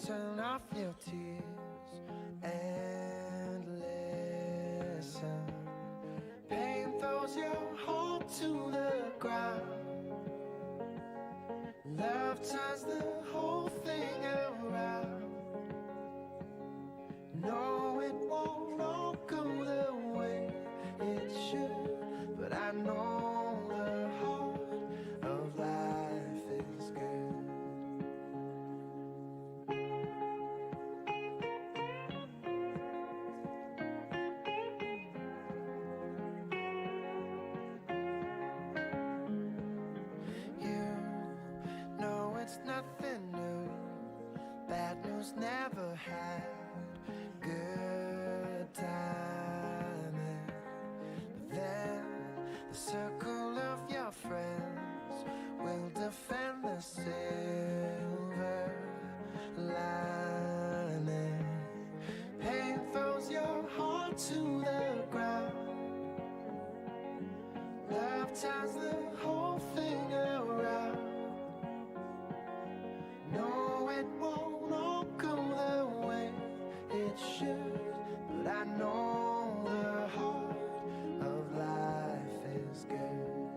turn off your tears and listen. Pain throws your heart to the ground. Love turns the whole thing around. No, it won't all go the way it should, but I know the heart of life is good. You know it's nothing new. Bad news never had good timing. But then the circle of your friends will defend the silver lining. Pain throws your heart to the ground. Love turns the whole thing around. No, it won't all go the way it should, but I know the heart of life is good.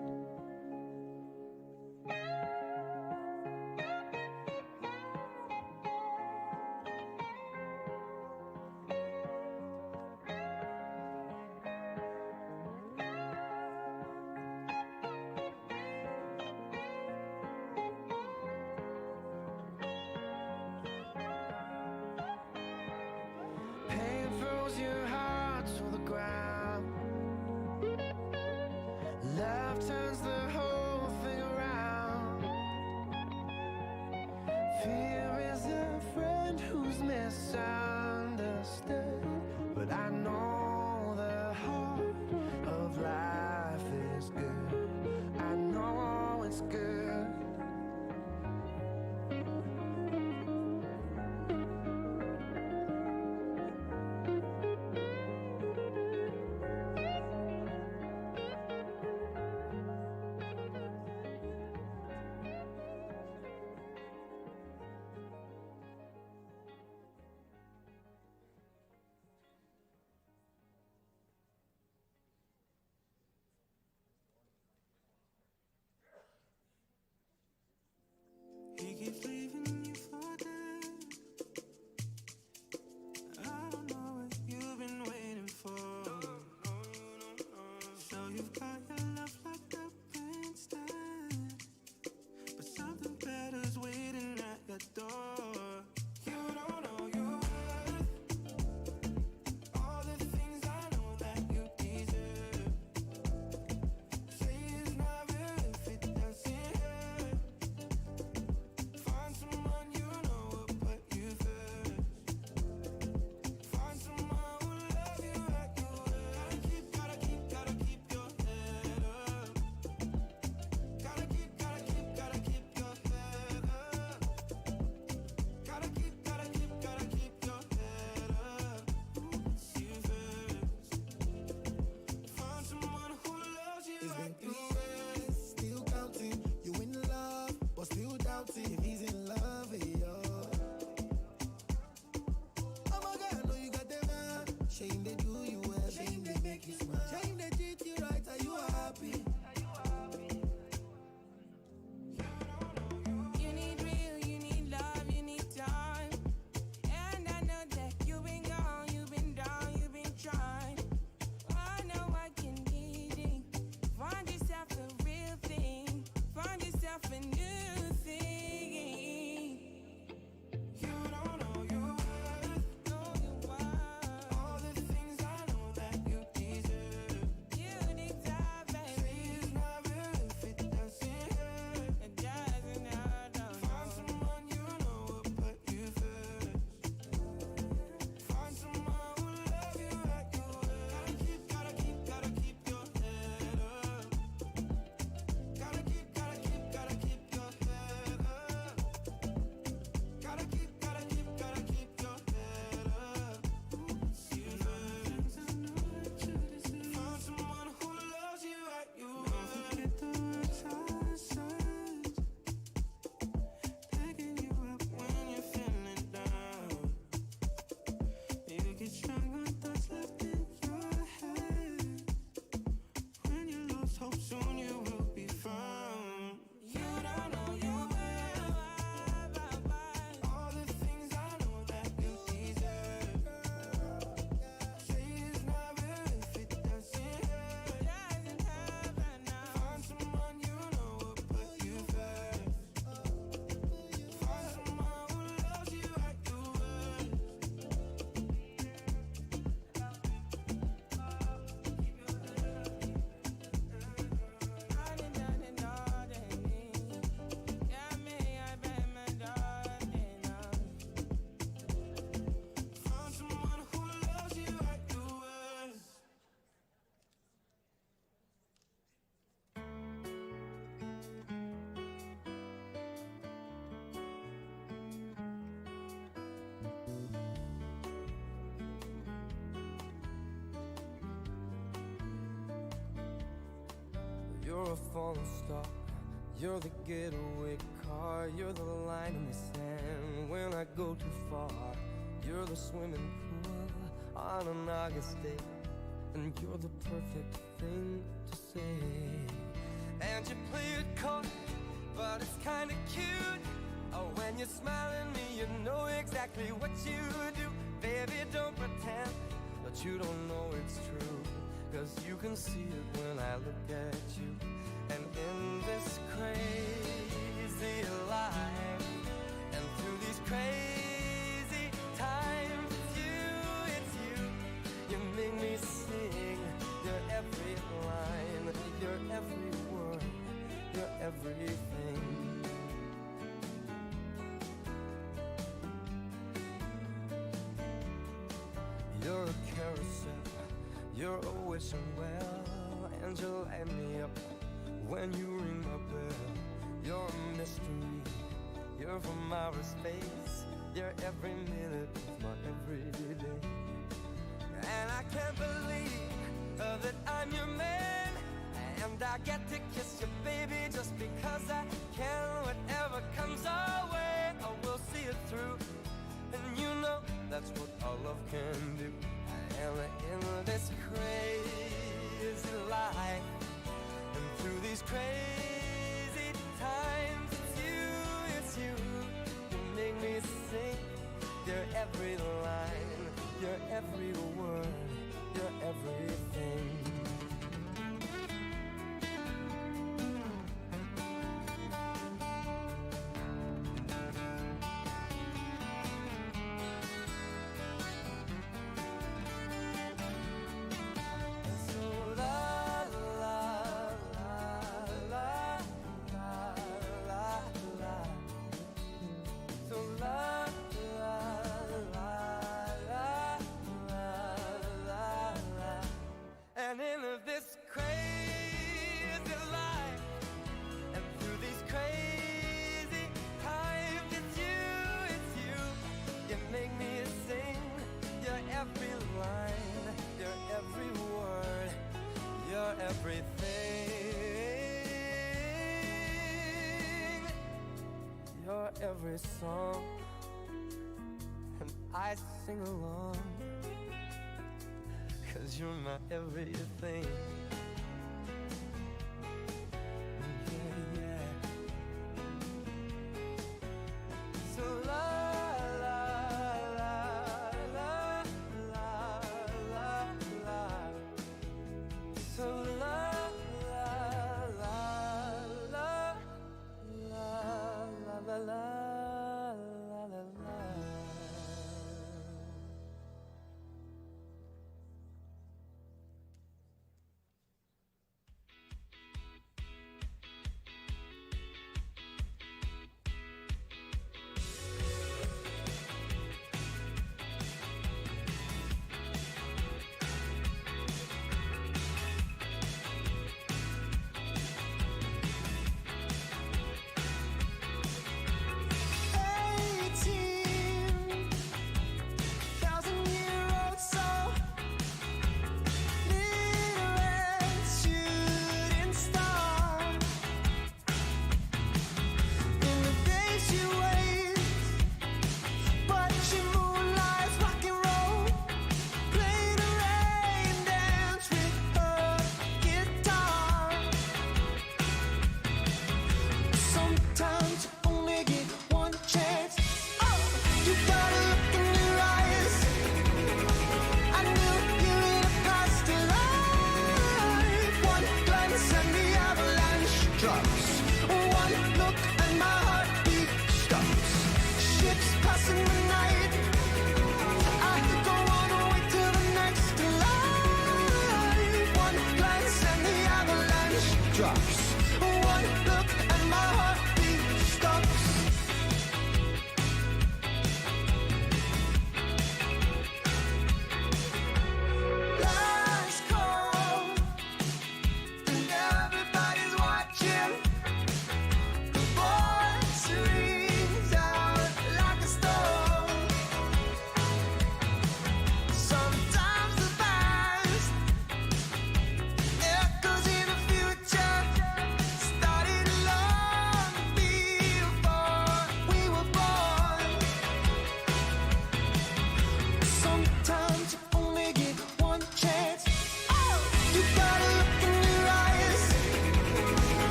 Pain throws your heart to the ground. Love turns the whole thing around. Fear is a friend who's misunderstood, but I know the heart of life is good. I know it's good. He keeps leaving you for dead. I don't know what you've been waiting for. So you've got your love locked up instead, but something better's waiting at your door. You don't know your worth, all the things I know that you deserve. Say it's not real if it doesn't hurt. Find someone you know will put you first. Find someone who love you like you were. Gotta keep your head up. Gotta keep your head up. Gotta keep your head up. Puts you first. Find someone who loves you It's been like you 3 were. years, still counting. You in love, but still doubting if he's in love with you. Oh my God, I know you got them out. Shame they do you well, shame they make you smile. Shame they treat you right, are you happy? You need real, you need love, you need time. And I know that you've been gone, you've been down, you've been trying. I know I can need it. Find yourself a real thing. Find yourself a new thing. You're a falling star, you're the getaway car, you're the line in the sand when I go too far. You're the swimming pool on an August day, and you're the perfect thing to say. And you play it coy, but it's kinda cute. Oh, when you smile at me, you know exactly what you do. Baby, don't pretend that you don't know it's true, 'cause you can see it when I look at you. And in this crazy life, and through these crazy times, it's you, you make me sing your every line, your every word, your everything. You're a carousel, you're a wishing well, and you light me up when you ring my bell. You're a mystery, you're from outer space, you're every minute of my everyday. And I can't believe that I'm your man, and I get to kiss you, baby, just because I can. Whatever comes our way, I will see it through, and you know that's what our love can do. And in this crazy life, and through these crazy times, it's you, you make me sing your every line, your every word, your everything. And in this crazy life, and through these crazy times, it's you, you make me sing your every line, your every word, your everything, your every song, and I sing along, 'cause you're my everything. Yeah, yeah. So la la la la la la la. So la la la la la la la la.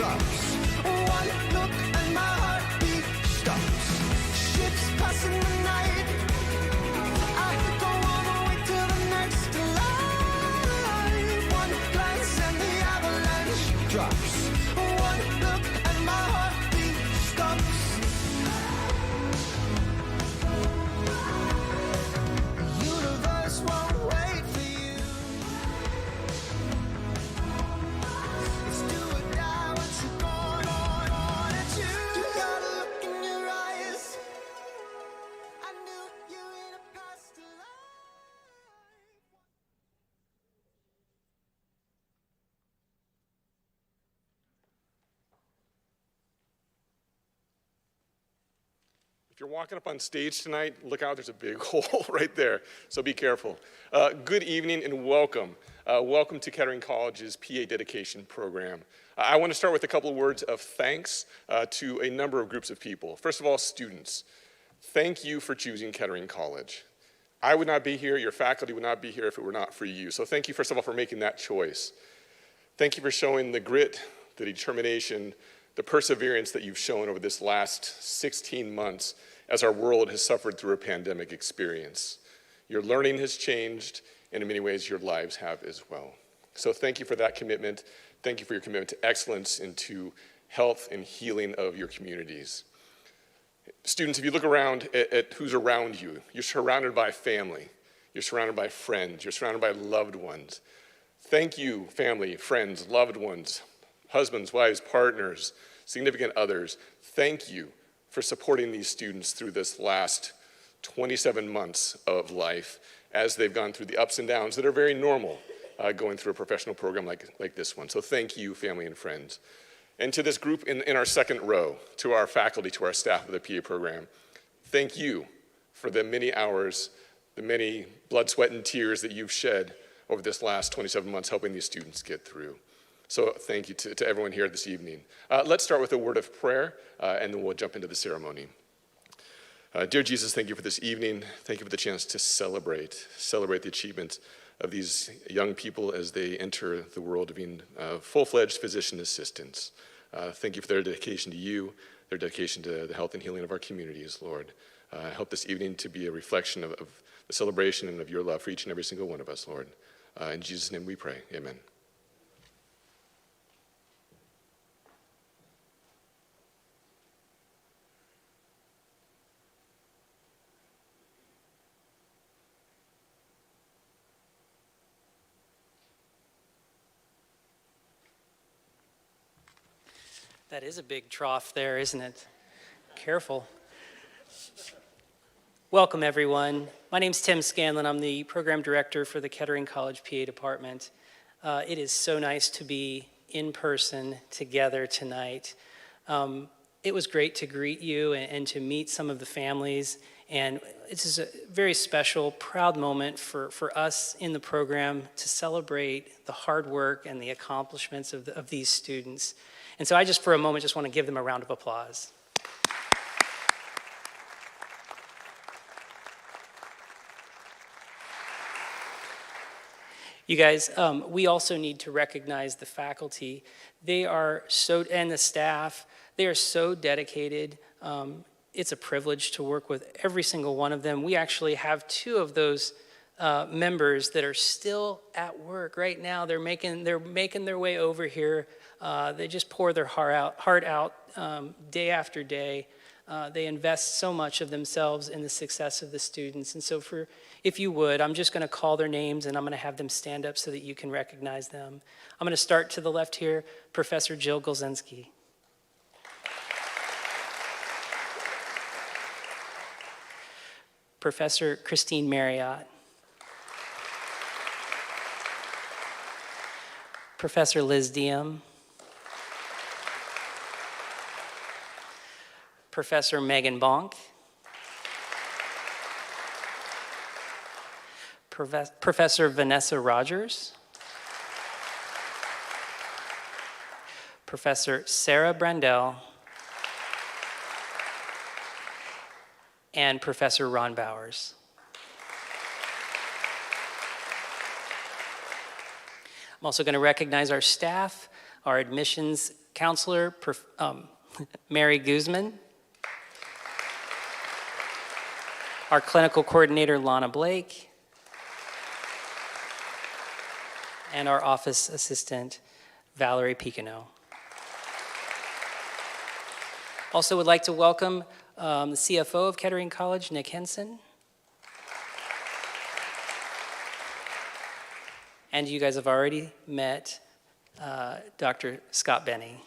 drops. One look and my heartbeat stops. Ships passing the night. I don't wanna wait till the next life. One glance and the avalanche drops. One look and my heartbeat stops. The universe won't wait for you. It's do or die once you're gone on. It's you. You got a look in your eyes. I knew you in a past life. If you're walking up on stage tonight, look out, there's a big hole right there, so be careful. Good evening and welcome. Welcome to Kettering College's PA dedication program. I want to start with a couple of words of thanks to a number of groups of people. First of all, students, thank you for choosing Kettering College. I would not be here, your faculty would not be here if it were not for you. So thank you, first of all, for making that choice. Thank you for showing the grit, the determination, the perseverance that you've shown over this last 16 months as our world has suffered through a pandemic experience. Your learning has changed, and in many ways your lives have as well. So thank you for that commitment. Thank you for your commitment to excellence and to health and healing of your communities. Students, if you look around at who's around you, you're surrounded by family, you're surrounded by friends, you're surrounded by loved ones. Thank you, family, friends, loved ones, husbands, wives, partners, significant others. Thank you for supporting these students through this last 27 months of life as they've gone through the ups and downs that are very normal going through a professional program like this one. So thank you, family and friends. And to this group in our second row, to our faculty, to our staff of the PA program, thank you for the many hours, the many blood, sweat, and tears that you've shed over this last 27 months helping these students get through. So thank you to everyone here this evening. Let's start with a word of prayer, and then we'll jump into the ceremony. Dear Jesus, thank you for this evening. Thank you for the chance to celebrate the achievements of these young people as they enter the world of being full-fledged physician assistants. Thank you for their dedication to you, their dedication to the health and healing of our communities, Lord. Help this evening to be a reflection of the celebration and of your love for each and every single one of us, Lord. In Jesus' name we pray, amen. That is a big trough there, isn't it? Careful. Welcome, everyone. My name's Tim Scanlon. I'm the program director for the Kettering College PA department. It is so nice to be in person together tonight. It was great to greet you and to meet some of the families. And this is a very special, proud moment for us in the program to celebrate the hard work and the accomplishments of these students. And so I just, for a moment, just want to give them a round of applause. You guys, we also need to recognize the faculty. They are so, and the staff, they are so dedicated. It's a privilege to work with every single one of them. We actually have two of those members that are still at work right now. They're making their way over here. They just pour their heart out day after day. They invest so much of themselves in the success of the students. And so if you would, I'm just going to call their names and I'm going to have them stand up so that you can recognize them. I'm going to start to the left here, Professor Jill Golzinski. Professor Christine Marriott. Professor Liz Diem. Professor Megan Bonk. Professor Vanessa Rogers. Professor Sarah Brandell. And Professor Ron Bowers. I'm also going to recognize our staff, our admissions Counselor Mary Guzman, our clinical coordinator Lana Blake, and our office assistant Valerie Picaneau. Also would like to welcome the CFO of Kettering College, Nick Henson. And you guys have already met Dr. Scott Benny.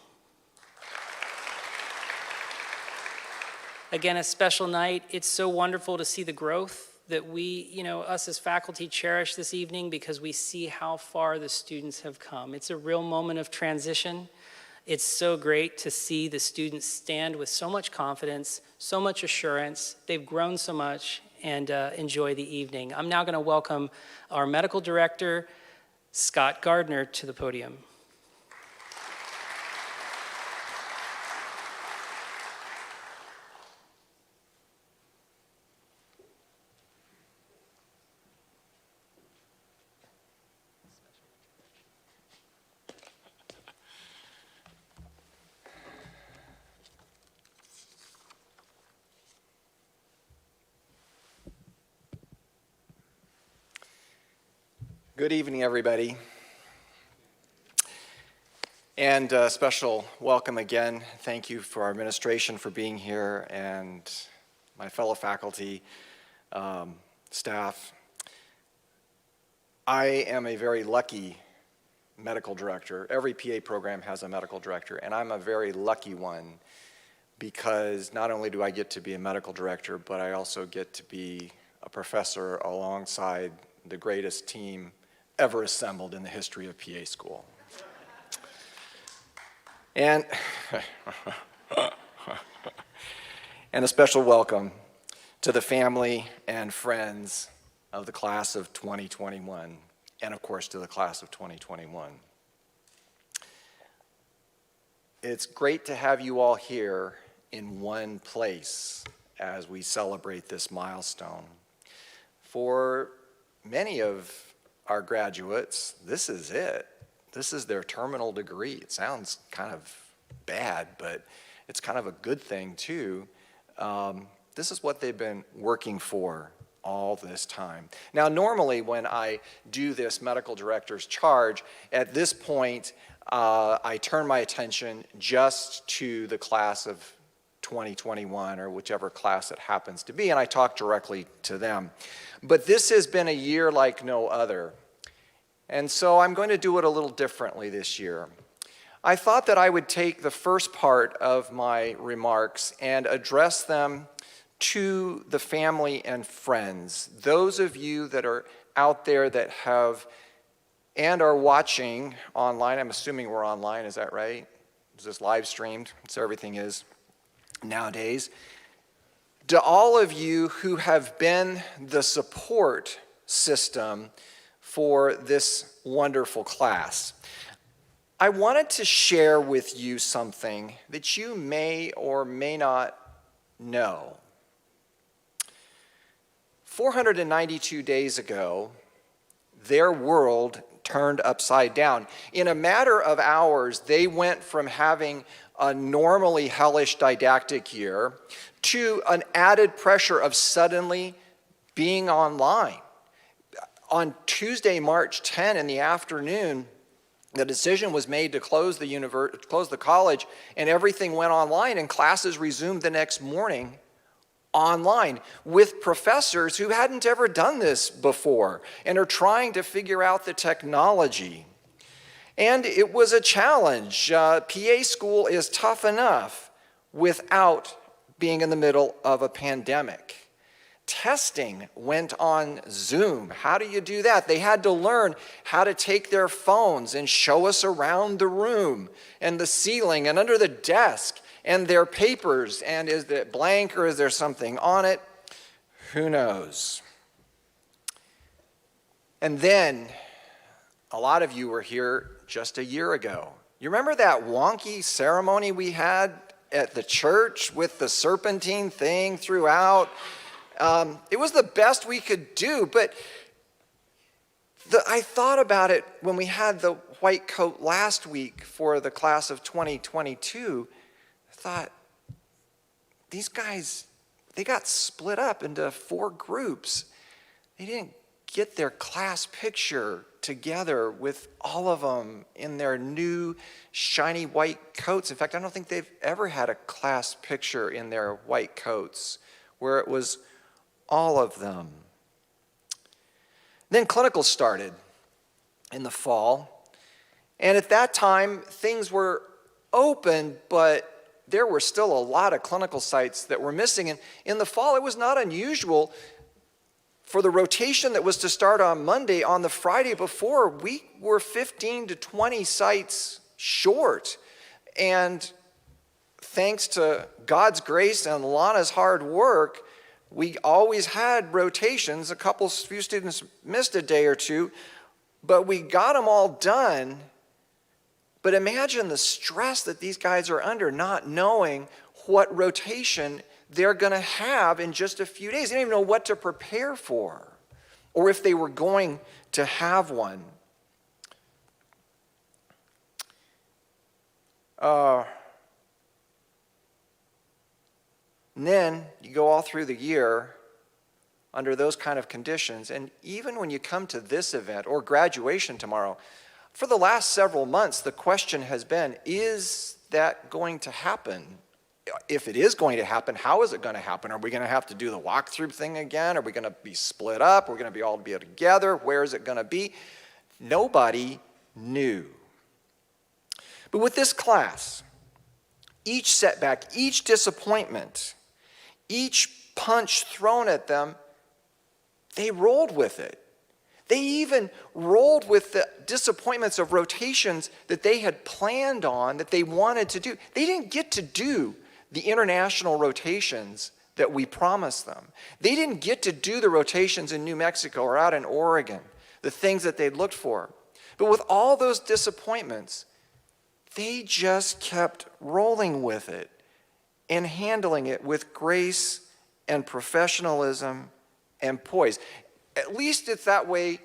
Again, a special night. It's so wonderful to see the growth that we, us as faculty cherish this evening because we see how far the students have come. It's a real moment of transition. It's so great to see the students stand with so much confidence, so much assurance. They've grown so much and enjoy the evening. I'm now going to welcome our medical director, Scott Gardner, to the podium. Good evening, everybody. And a special welcome again. Thank you for our administration for being here and my fellow faculty, staff. I am a very lucky medical director. Every PA program has a medical director, and I'm a very lucky one because not only do I get to be a medical director, but I also get to be a professor alongside the greatest team ever assembled in the history of PA school. And a special welcome to the family and friends of the class of 2021, and of course to the class of 2021. It's great to have you all here in one place as we celebrate this milestone. For many of our graduates, this is it. This is their terminal degree. It sounds kind of bad, but it's kind of a good thing too. This is what they've been working for all this time. Now, normally when I do this medical director's charge, at this point, I turn my attention just to the class of 2021 or whichever class it happens to be, and I talk directly to them. But this has been a year like no other, and so I'm going to do it a little differently this year. I thought that I would take the first part of my remarks and address them to the family and friends, those of you that are out there that have and are watching online. I'm assuming we're online, is that right? Is this live streamed? So everything is nowadays. To all of you who have been the support system for this wonderful class, I wanted to share with you something that you may or may not know. 492 days ago, their world turned upside down. In a matter of hours, they went from having a normally hellish didactic year to an added pressure of suddenly being online. On Tuesday, March 10 in the afternoon, the decision was made to close the college, and everything went online, and classes resumed the next morning online with professors who hadn't ever done this before and are trying to figure out the technology. And it was a challenge. PA school is tough enough without being in the middle of a pandemic. Testing went on Zoom. How do you do that? They had to learn how to take their phones and show us around the room and the ceiling and under the desk and their papers, and is it blank or is there something on it? Who knows? And then, a lot of you were here just a year ago. You remember that wonky ceremony we had at the church with the serpentine thing throughout? It was the best we could do, but I thought about it when we had the white coat last week for the class of 2022, I thought, these guys, they got split up into 4 groups. They didn't get their class picture together with all of them in their new shiny white coats. In fact, I don't think they've ever had a class picture in their white coats where it was all of them. Then clinicals started in the fall. And at that time, things were open, but there were still a lot of clinical sites that were missing. And in the fall, it was not unusual for the rotation that was to start on Monday. On the Friday before, we were 15 to 20 sites short. And thanks to God's grace and Lana's hard work, we always had rotations. Few students missed a day or two, but we got them all done. But imagine the stress that these guys are under, not knowing what rotation they're going to have in just a few days. They didn't even know what to prepare for, or if they were going to have one. And then you go all through the year under those kind of conditions, and even when you come to this event or graduation tomorrow, for the last several months, the question has been, is that going to happen? If it is going to happen, how is it going to happen? Are we going to have to do the walkthrough thing again? Are we going to be split up? Are we going to be all together? Where is it going to be? Nobody knew. But with this class, each setback, each disappointment, each punch thrown at them, they rolled with it. They even rolled with the disappointments of rotations that they had planned on, that they wanted to do. They didn't get to do the international rotations that we promised them. They didn't get to do the rotations in New Mexico or out in Oregon, the things that they'd looked for. But with all those disappointments, they just kept rolling with it and handling it with grace and professionalism and poise. At least it's that way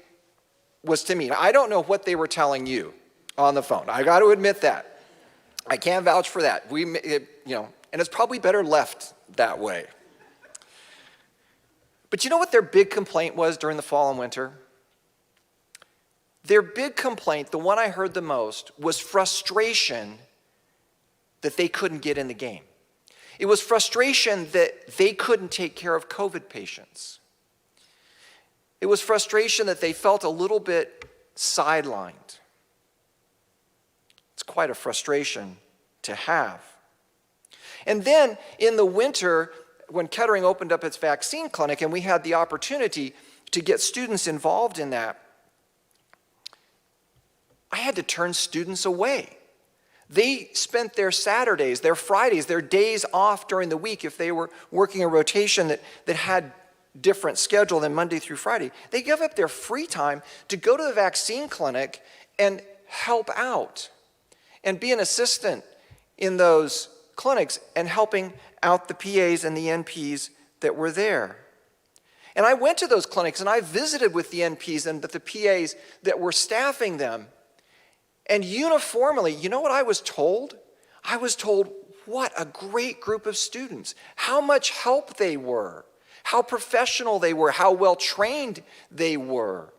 was to me. I don't know what they were telling you on the phone. I got to admit that. I can't vouch for that. And it's probably better left that way. But you know what their big complaint was during the fall and winter? Their big complaint, the one I heard the most, was frustration that they couldn't get in the game. It was frustration that they couldn't take care of COVID patients. It was frustration that they felt a little bit sidelined. It's quite a frustration to have. And then in the winter, when Kettering opened up its vaccine clinic and we had the opportunity to get students involved in that, I had to turn students away. They spent their Saturdays, their Fridays, their days off during the week if they were working a rotation that had different schedule than Monday through Friday. They give up their free time to go to the vaccine clinic and help out and be an assistant in those clinics and helping out the PAs and the NPs that were there. And I went to those clinics and I visited with the NPs and the PAs that were staffing them. And uniformly, you know what I was told? I was told what a great group of students, how much help they were, how professional they were, how well trained they were.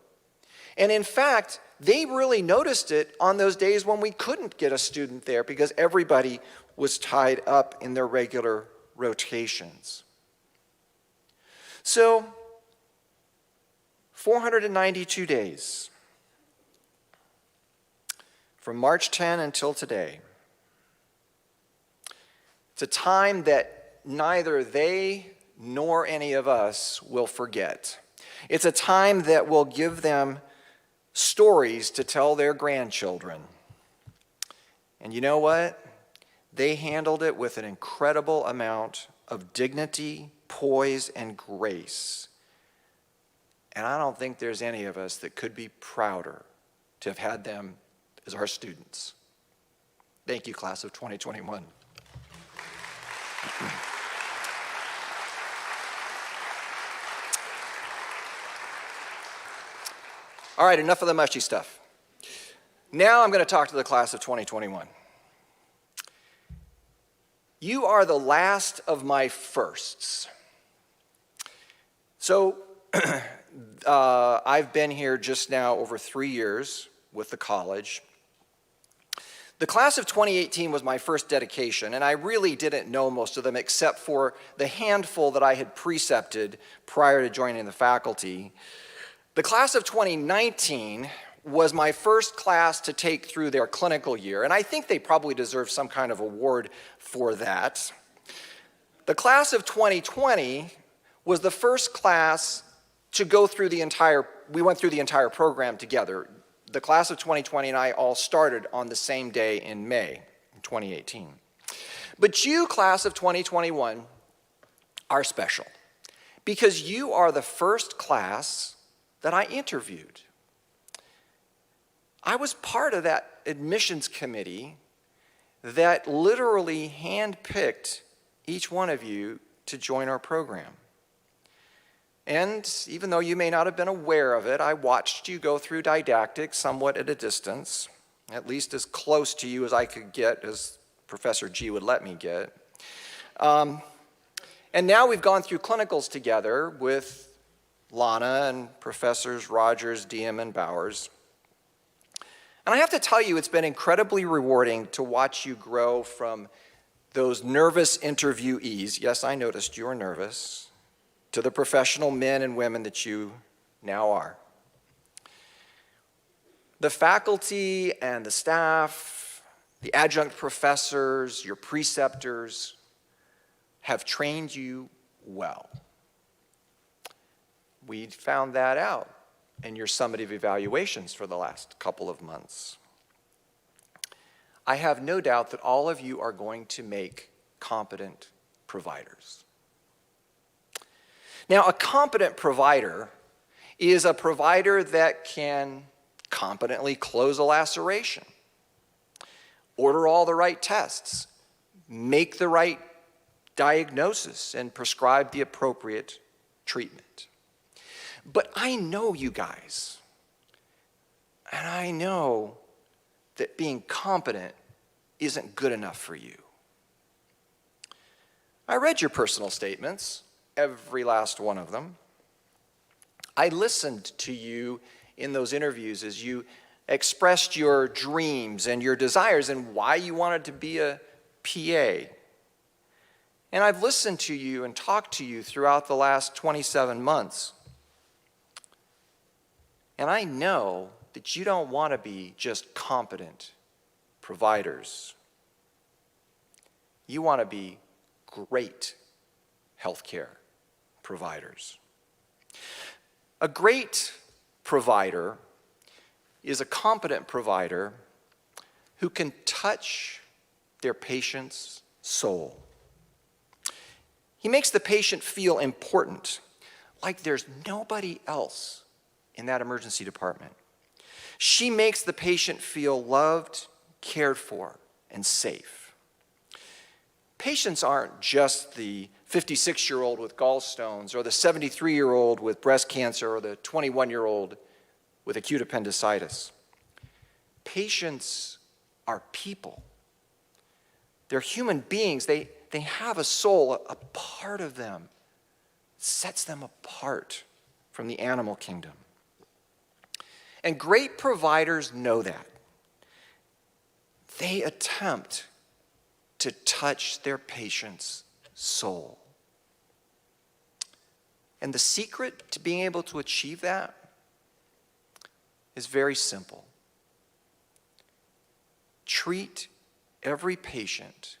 And in fact, they really noticed it on those days when we couldn't get a student there because everybody was tied up in their regular rotations. So, 492 days. From March 10 until today. It's a time that neither they nor any of us will forget. It's a time that will give them stories to tell their grandchildren. And you know what? They handled it with an incredible amount of dignity, poise, and grace. And I don't think there's any of us that could be prouder to have had them as our students. Thank you, class of 2021. All right, enough of the mushy stuff. Now I'm going to talk to the class of 2021. You are the last of my firsts. So I've been here just now over 3 years with the college. The class of 2018 was my first dedication, and I really didn't know most of them except for the handful that I had precepted prior to joining the faculty. The class of 2019 was my first class to take through their clinical year, and I think they probably deserve some kind of award for that. The class of 2020 was the first class to go through we went through the entire program together. The class of 2020 and I all started on the same day in May 2018. But you, class of 2021, are special because you are the first class that I interviewed. I was part of that admissions committee that literally handpicked each one of you to join our program. And even though you may not have been aware of it, I watched you go through didactics somewhat at a distance, at least as close to you as I could get, as Professor G would let me get. And now we've gone through clinicals together with Lana and Professors Rogers, Diem, and Bowers. And I have to tell you, it's been incredibly rewarding to watch you grow from those nervous interviewees, yes, I noticed you were nervous, to the professional men and women that you now are. The faculty and the staff, the adjunct professors, your preceptors have trained you well. We found that out in your summative evaluations for the last couple of months. I have no doubt that all of you are going to make competent providers. Now, a competent provider is a provider that can competently close a laceration, order all the right tests, make the right diagnosis, and prescribe the appropriate treatment. But I know you guys, and I know that being competent isn't good enough for you. I read your personal statements, every last one of them. I listened to you in those interviews as you expressed your dreams and your desires and why you wanted to be a PA. And I've listened to you and talked to you throughout the last 27 months. And I know that you don't want to be just competent providers. You want to be great healthcare providers. A great provider is a competent provider who can touch their patient's soul. He makes the patient feel important, like there's nobody else in that emergency department. She makes the patient feel loved, cared for, and safe. Patients aren't just the 56-year-old with gallstones or the 73-year-old with breast cancer or the 21-year-old with acute appendicitis. Patients are people. They're human beings. They have a soul, a part of them sets them apart from the animal kingdom. And great providers know that. They attempt to touch their patient's soul. And the secret to being able to achieve that is very simple. Treat every patient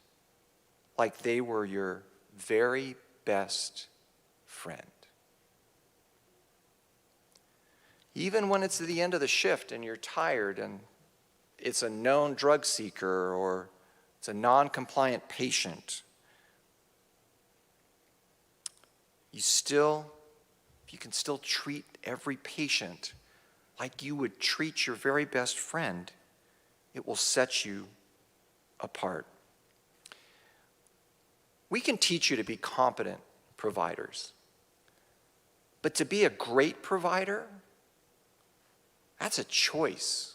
like they were your very best friend. Even when it's the end of the shift and you're tired and it's a known drug seeker or it's a non-compliant patient, you can still treat every patient like you would treat your very best friend. It will set you apart. We can teach you to be competent providers, but to be a great provider, that's a choice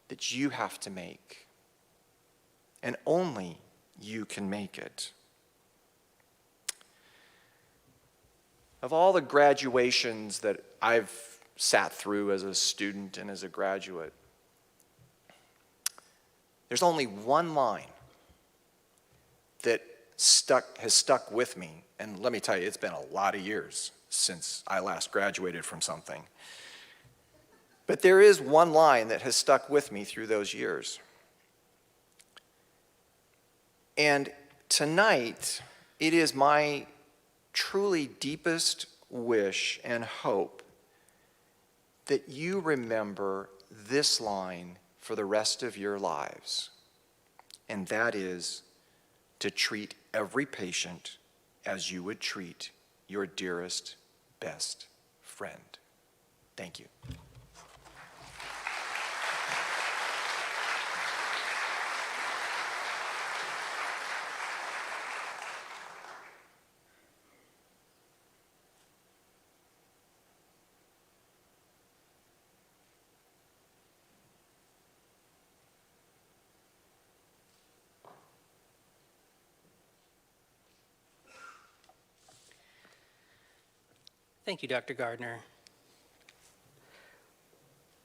that you have to make. And only you can make it. Of all the graduations that I've sat through as a student and as a graduate, there's only one line that has stuck with me. And let me tell you, it's been a lot of years since I last graduated from something. But there is one line that has stuck with me through those years. And tonight, it is my truly deepest wish and hope that you remember this line for the rest of your lives. And that is to treat every patient as you would treat your dearest, best friend. Thank you. Thank you, Dr. Gardner.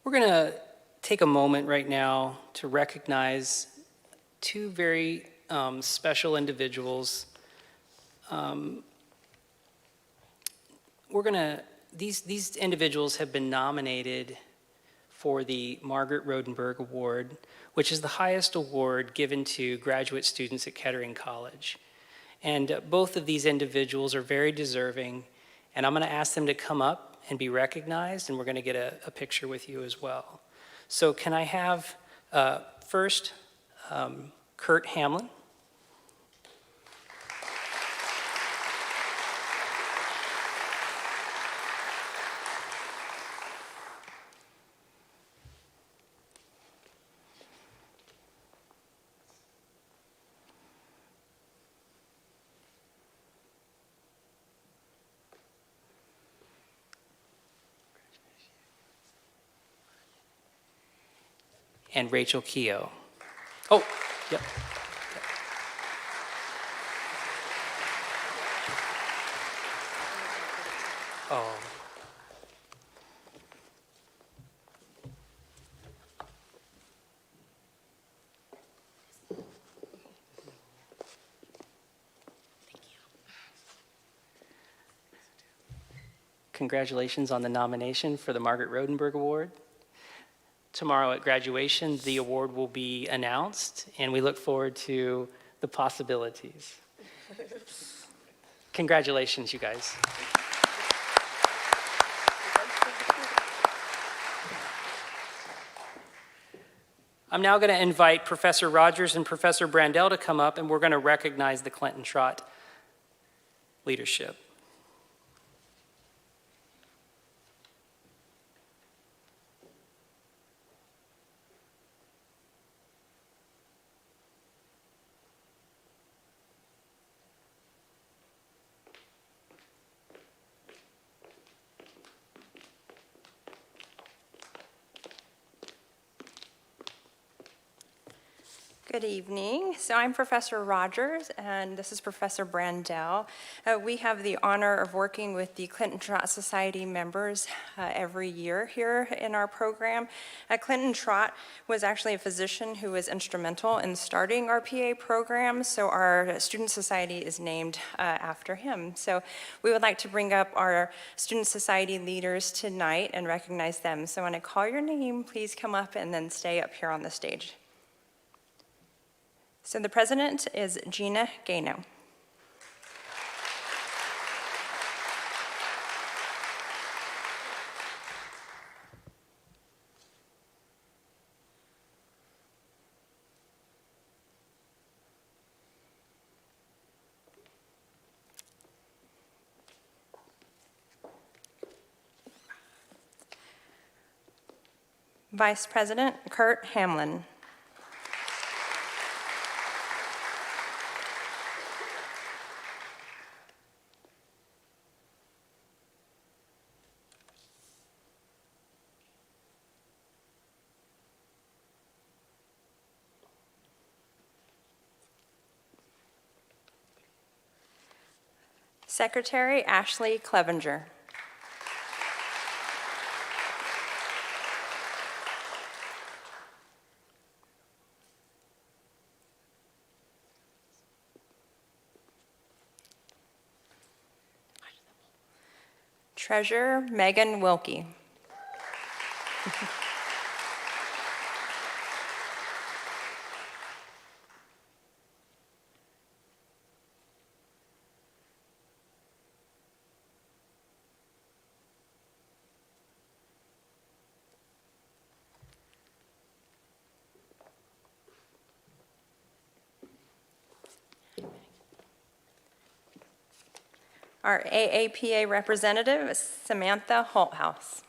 We're going to take a moment right now to recognize two very special individuals. These individuals have been nominated for the Margaret Rodenberg Award, which is the highest award given to graduate students at Kettering College. And both of these individuals are very deserving. And I'm going to ask them to come up and be recognized, and we're going to get a picture with you as well. So can I have first Kurt Hamlin? And Rachel Keogh. Oh, yep. Oh. Congratulations on the nomination for the Margaret Rodenberg Award. Tomorrow at graduation, the award will be announced, and we look forward to the possibilities. Congratulations, you guys. I'm now going to invite Professor Rogers and Professor Brandel to come up, and we're going to recognize the Clinton Trott leadership. Good evening. So I'm Professor Rogers, and this is Professor Brandel. We have the honor of working with the Clinton Trott Society members every year here in our program. Clinton Trott was actually a physician who was instrumental in starting our PA program, so our Student Society is named after him. So we would like to bring up our Student Society leaders tonight and recognize them. So when I call your name, please come up and then stay up here on the stage. So the president is Gina Gano. Vice President Kurt Hamlin. Secretary Ashley Clevenger. Treasurer Megan Wilkie. Our AAPA representative is Samantha Holthouse.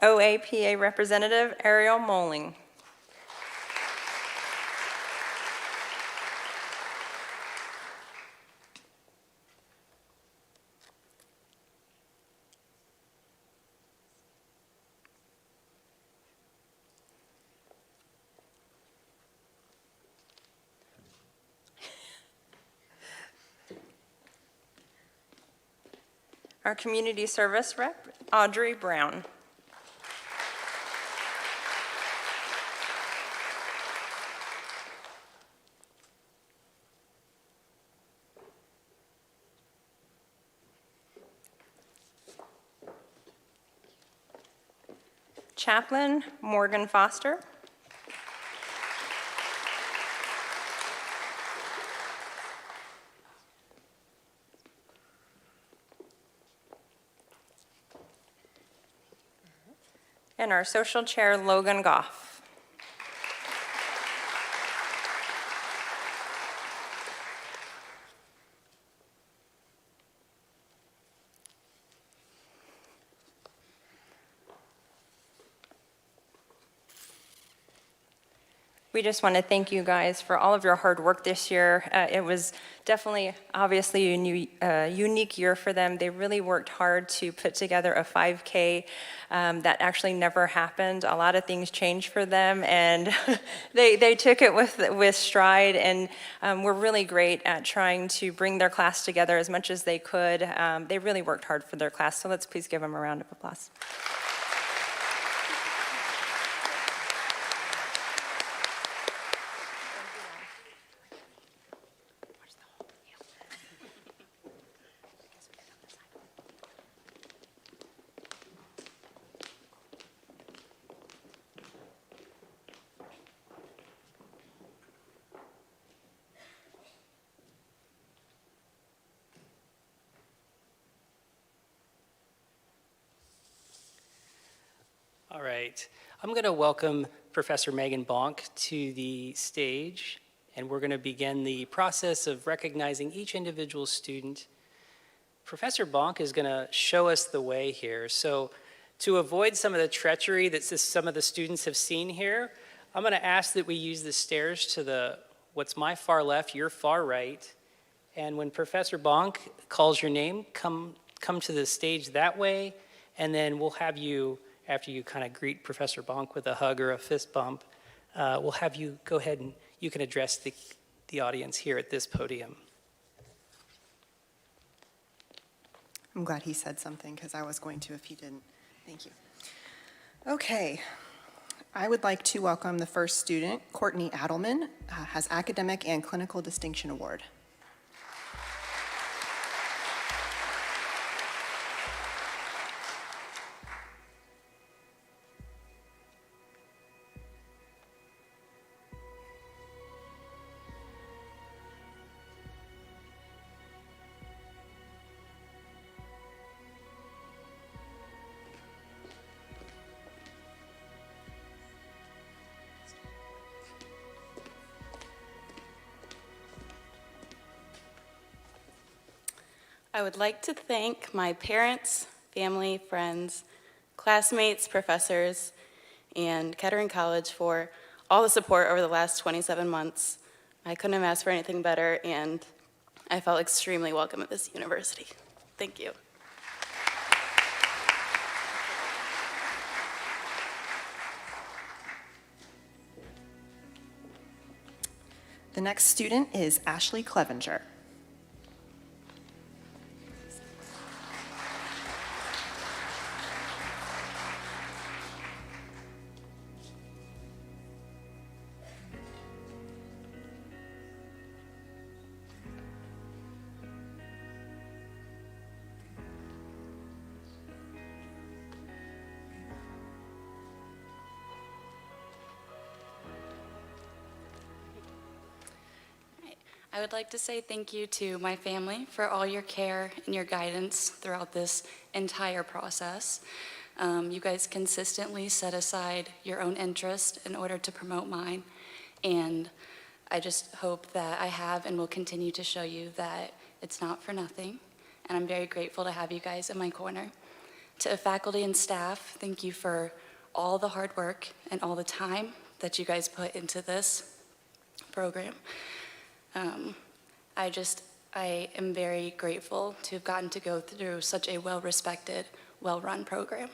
OAPA representative Ariel Moling. Our community service rep, Audrey Brown. Chaplain Morgan Foster. And our social chair, Logan Goff. We just want to thank you guys for all of your hard work this year. It was definitely, obviously, a unique year for them. They really worked hard to put together a 5K that actually never happened. A lot of things changed for them, and they took it with stride, and were really great at trying to bring their class together as much as they could. They really worked hard for their class, so let's please give them a round of applause. All right, I'm going to welcome Professor Megan Bonk to the stage, and we're going to begin the process of recognizing each individual student. Professor Bonk is going to show us the way here. So to avoid some of the treachery that some of the students have seen here, I'm going to ask that we use the stairs to what's my far left, your far right. And when Professor Bonk calls your name, come to the stage that way, and then we'll have you, after you kind of greet Professor Bonk with a hug or a fist bump, we'll have you go ahead and you can address the audience here at this podium. I'm glad he said something because I was going to if he didn't. Thank you. Okay. I would like to welcome the first student, Courtney Adelman, has Academic and Clinical Distinction Award. I would like to thank my parents, family, friends, classmates, professors, and Kettering College for all the support over the last 27 months. I couldn't have asked for anything better, and I felt extremely welcome at this university. Thank you. The next student is Ashley Clevenger. I would like to say thank you to my family for all your care and your guidance throughout this entire process. You guys consistently set aside your own interest in order to promote mine, and I just hope that I have and will continue to show you that it's not for nothing, and I'm very grateful to have you guys in my corner. To faculty and staff, thank you for all the hard work and all the time that you guys put into this program. I am very grateful to have gotten to go through such a well-respected, well-run program.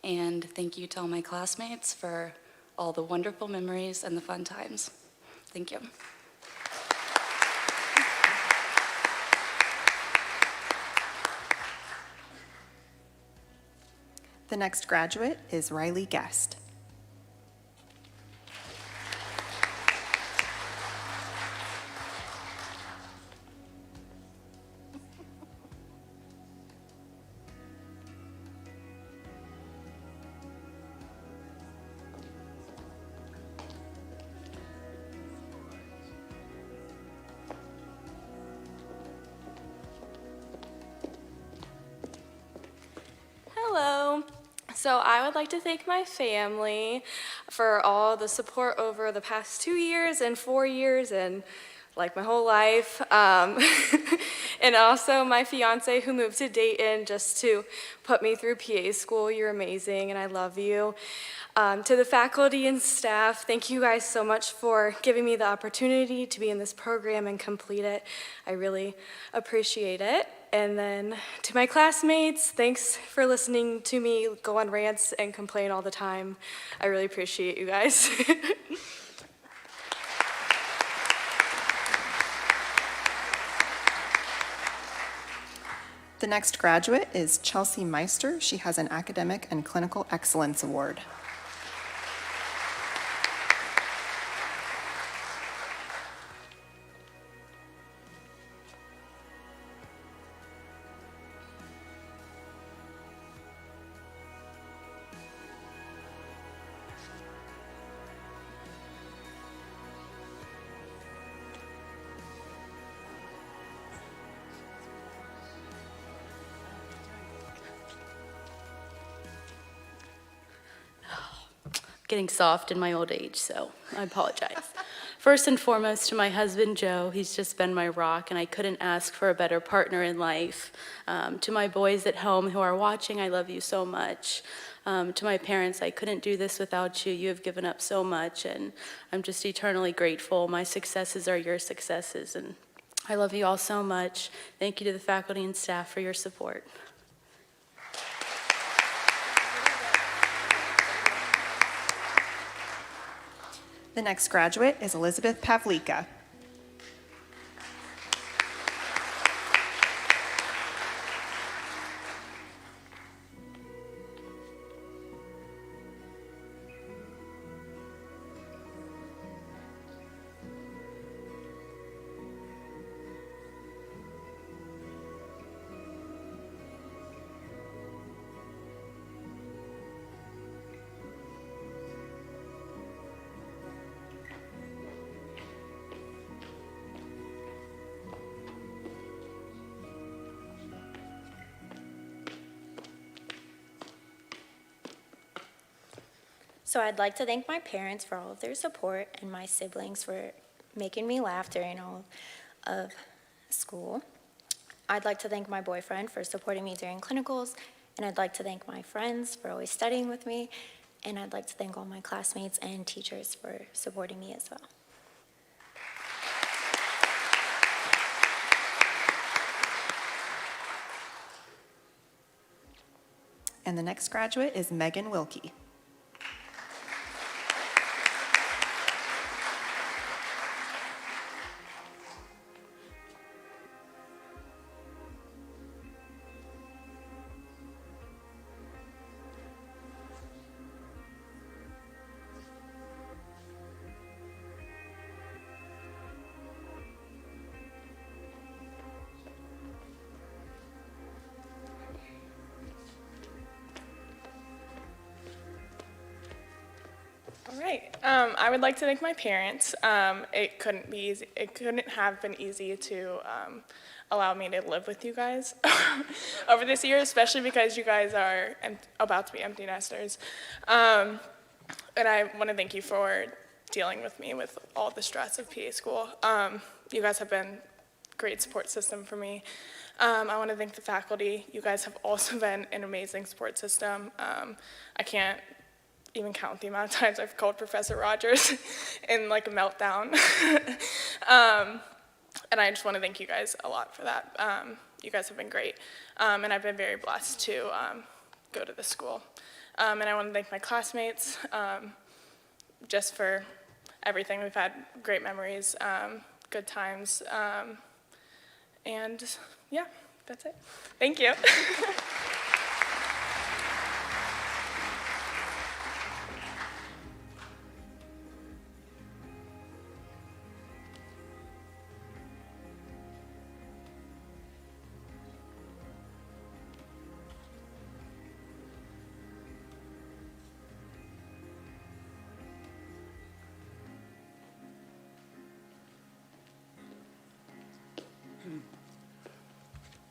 And thank you to all my classmates for all the wonderful memories and the fun times. Thank you. The next graduate is Riley Guest. Hello. So I would like to thank my family for all the support over the past 2 years and 4 years and like my whole life. And also my fiance who moved to Dayton just to put me through PA school. You're amazing and I love you. To the faculty and staff, thank you guys so much for giving me the opportunity to be in this program and complete it. I really appreciate it. And then to my classmates, thanks for listening to me go on rants and complain all the time. I really appreciate you guys. The next graduate is Chelsea Meister. She has an Academic and Clinical Excellence Award. Getting soft in my old age, so I apologize. First and foremost, to my husband, Joe, he's just been my rock, and I couldn't ask for a better partner in life. To my boys at home who are watching, I love you so much. To my parents, I couldn't do this without you. You have given up so much, and I'm just eternally grateful. My successes are your successes, and I love you all so much. Thank you to the faculty and staff for your support. The next graduate is Elizabeth Pavlika. So I'd like to thank my parents for all of their support and my siblings for making me laugh during all of school. I'd like to thank my boyfriend for supporting me during clinicals, and I'd like to thank my friends for always studying with me, and I'd like to thank all my classmates and teachers for supporting me as well. And the next graduate is Megan Wilkie. All right. I would like to thank my parents. It couldn't be easy. It couldn't have been easy to allow me to live with you guys over this year, especially because you guys are about to be empty nesters. And I want to thank you for dealing with me with all the stress of PA school. You guys have been a great support system for me. I want to thank the faculty. You guys have also been an amazing support system. I can't even count the amount of times I've called Professor Rogers in like a meltdown. And I just want to thank you guys a lot for that. You guys have been great. And I've been very blessed to go to this school. And I want to thank my classmates just for everything. We've had great memories, good times. And yeah, that's it. Thank you.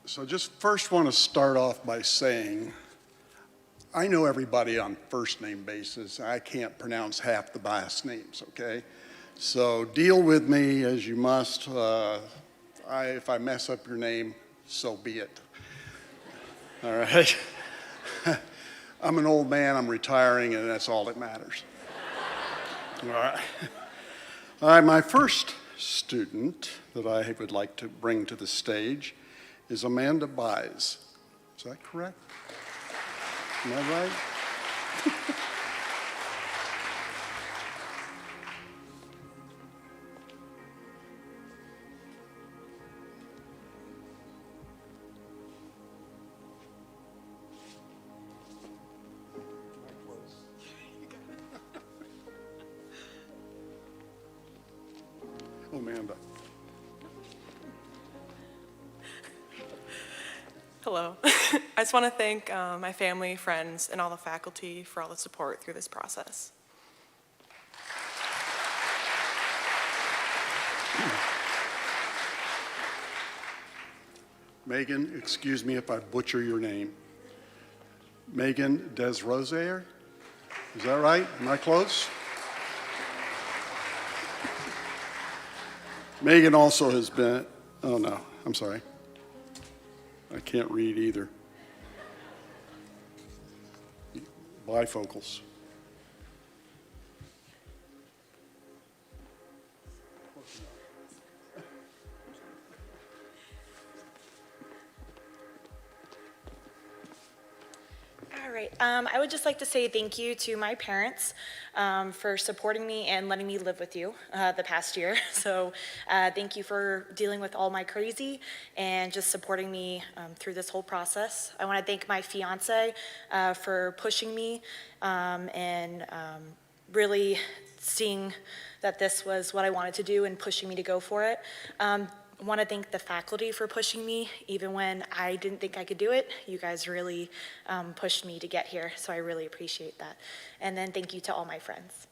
So just first want to start off by saying, I know everybody on first name basis. I can't pronounce half the last names, okay? So deal with me as you must. If I mess up your name, so be it. All right? I'm an old man, I'm retiring, and that's all that matters. All right. All right, my first student that I would like to bring to the stage is Amanda Buys. Is that correct? Am I right? Amanda. Hello. I just want to thank my family, friends, and all the faculty for all the support through this process. Megan, excuse me if I butcher your name. Megan Desrosier? Is that right? Am I close? Megan also has been, oh no, I'm sorry. I can't read either. Bifocals. All right. I would just like to say thank you to my parents for supporting me and letting me live with you the past year. So thank you for dealing with all my crazy and just supporting me through this whole process. I want to thank my fiance for pushing me and really seeing that this was what I wanted to do and pushing me to go for it. I want to thank the faculty for pushing me, even when I didn't think I could do it. You guys really pushed me to get here, so I really appreciate that. And then thank you to all my friends.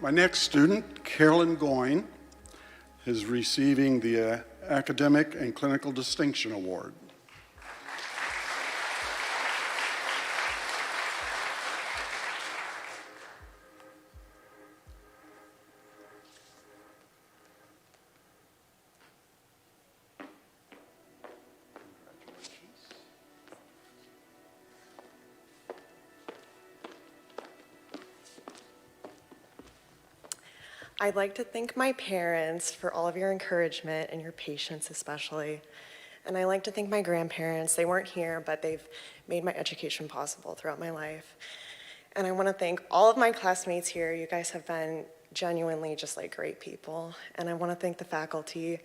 My next student, Carolyn Goyne, is receiving the Academic and Clinical Distinction Award. I'd like to thank my parents for all of your encouragement and your patience especially. And I'd like to thank my grandparents. They weren't here, but they've made my education possible throughout my life. And I want to thank all of my classmates here. You guys have been genuinely just like great people. And I want to thank the faculty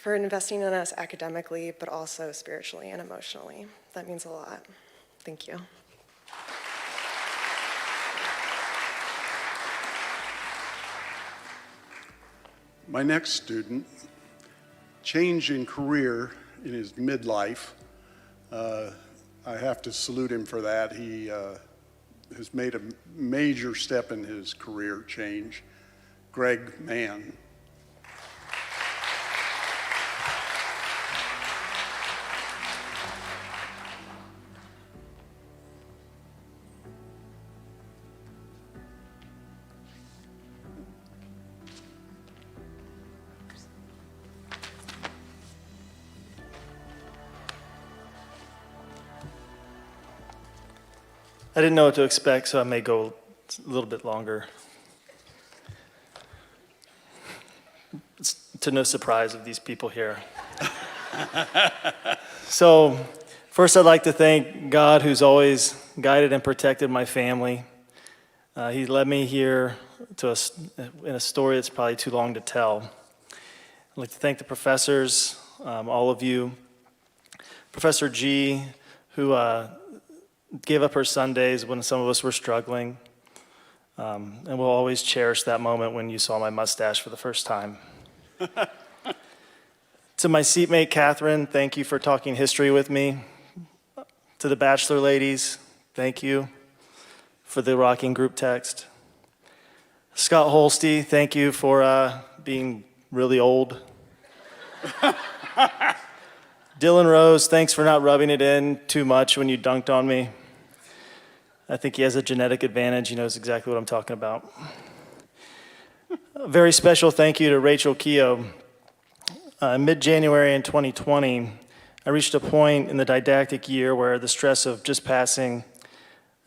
for investing in us academically, but also spiritually and emotionally. That means a lot. Thank you. My next student, change in career in his midlife. I have to salute him for that. He has made a major step in his career change. Greg Mann. I didn't know what to expect, so I may go a little bit longer. It's to no surprise of these people here. So, first I'd like to thank God, who's always guided and protected my family. He led me here in a story that's probably too long to tell. I'd like to thank the professors, all of you. Professor G, who gave up her Sundays when some of us were struggling. And we'll always cherish that moment when you saw my mustache for the first time. To my seatmate, Catherine, thank you for talking history with me. To the bachelor ladies, thank you for the rocking group text. Scott Holsty, thank you for being really old. Dylan Rose, thanks for not rubbing it in too much when you dunked on me. I think he has a genetic advantage. He knows exactly what I'm talking about. A very special thank you to Rachel Keogh. Mid-January in 2020, I reached a point in the didactic year where the stress of just passing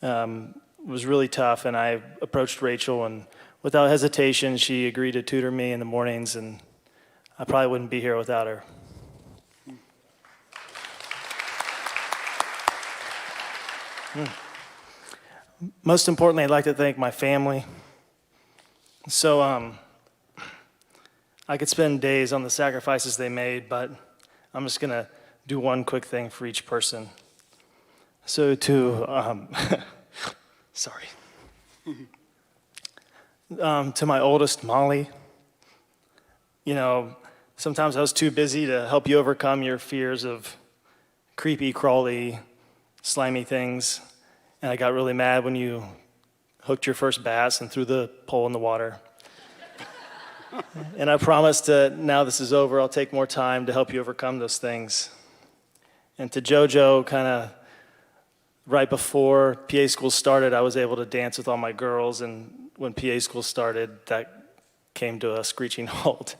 was really tough, and I approached Rachel, and without hesitation, she agreed to tutor me in the mornings, and I probably wouldn't be here without her. Most importantly, I'd like to thank my family. So I could spend days on the sacrifices they made, but I'm just going to do one quick thing for each person. So to, sorry. To my oldest, Molly, you know, sometimes I was too busy to help you overcome your fears of creepy, crawly, slimy things. And I got really mad when you hooked your first bass and threw the pole in the water. And I promised that now this is over, I'll take more time to help you overcome those things. And to JoJo, kind of right before PA school started, I was able to dance with all my girls. And when PA school started, that came to a screeching halt.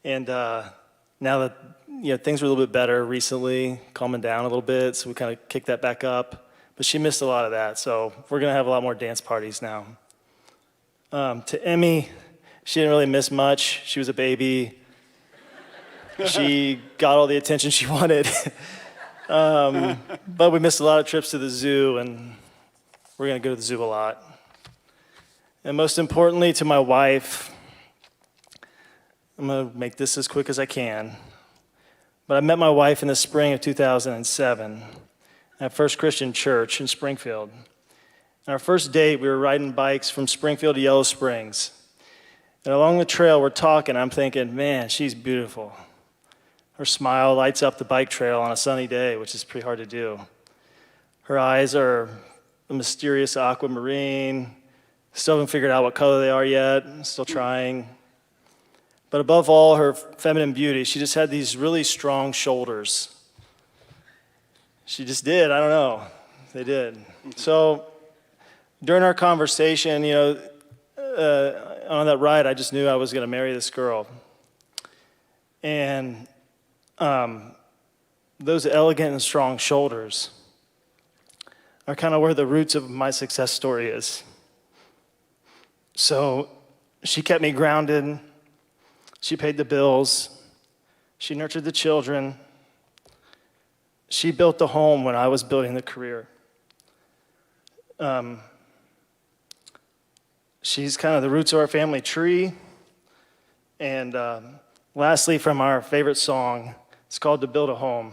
And now that things are a little bit better recently, calming down a little bit, so we kind of kicked that back up. But she missed a lot of that, so we're going to have a lot more dance parties now. To Emmy, she didn't really miss much. She was a baby. She got all the attention she wanted. But we missed a lot of trips to the zoo, and we're going to go to the zoo a lot. And most importantly, to my wife, I'm going to make this as quick as I can. But I met my wife in the spring of 2007. At First Christian Church in Springfield. On our first date, we were riding bikes from Springfield to Yellow Springs. And along the trail, we're talking. I'm thinking, man, she's beautiful. Her smile lights up the bike trail on a sunny day, which is pretty hard to do. Her eyes are a mysterious aquamarine. Still haven't figured out what color they are yet. Still trying. But above all, her feminine beauty, she just had these really strong shoulders. She just did. I don't know. They did. So during our conversation, on that ride, I just knew I was going to marry this girl. And those elegant and strong shoulders are kind of where the roots of my success story is. So She kept me grounded. She paid the bills. She nurtured the children. She built the home when I was building the career. She's kind of the roots of our family tree. And lastly, from our favorite song, it's called To Build a Home.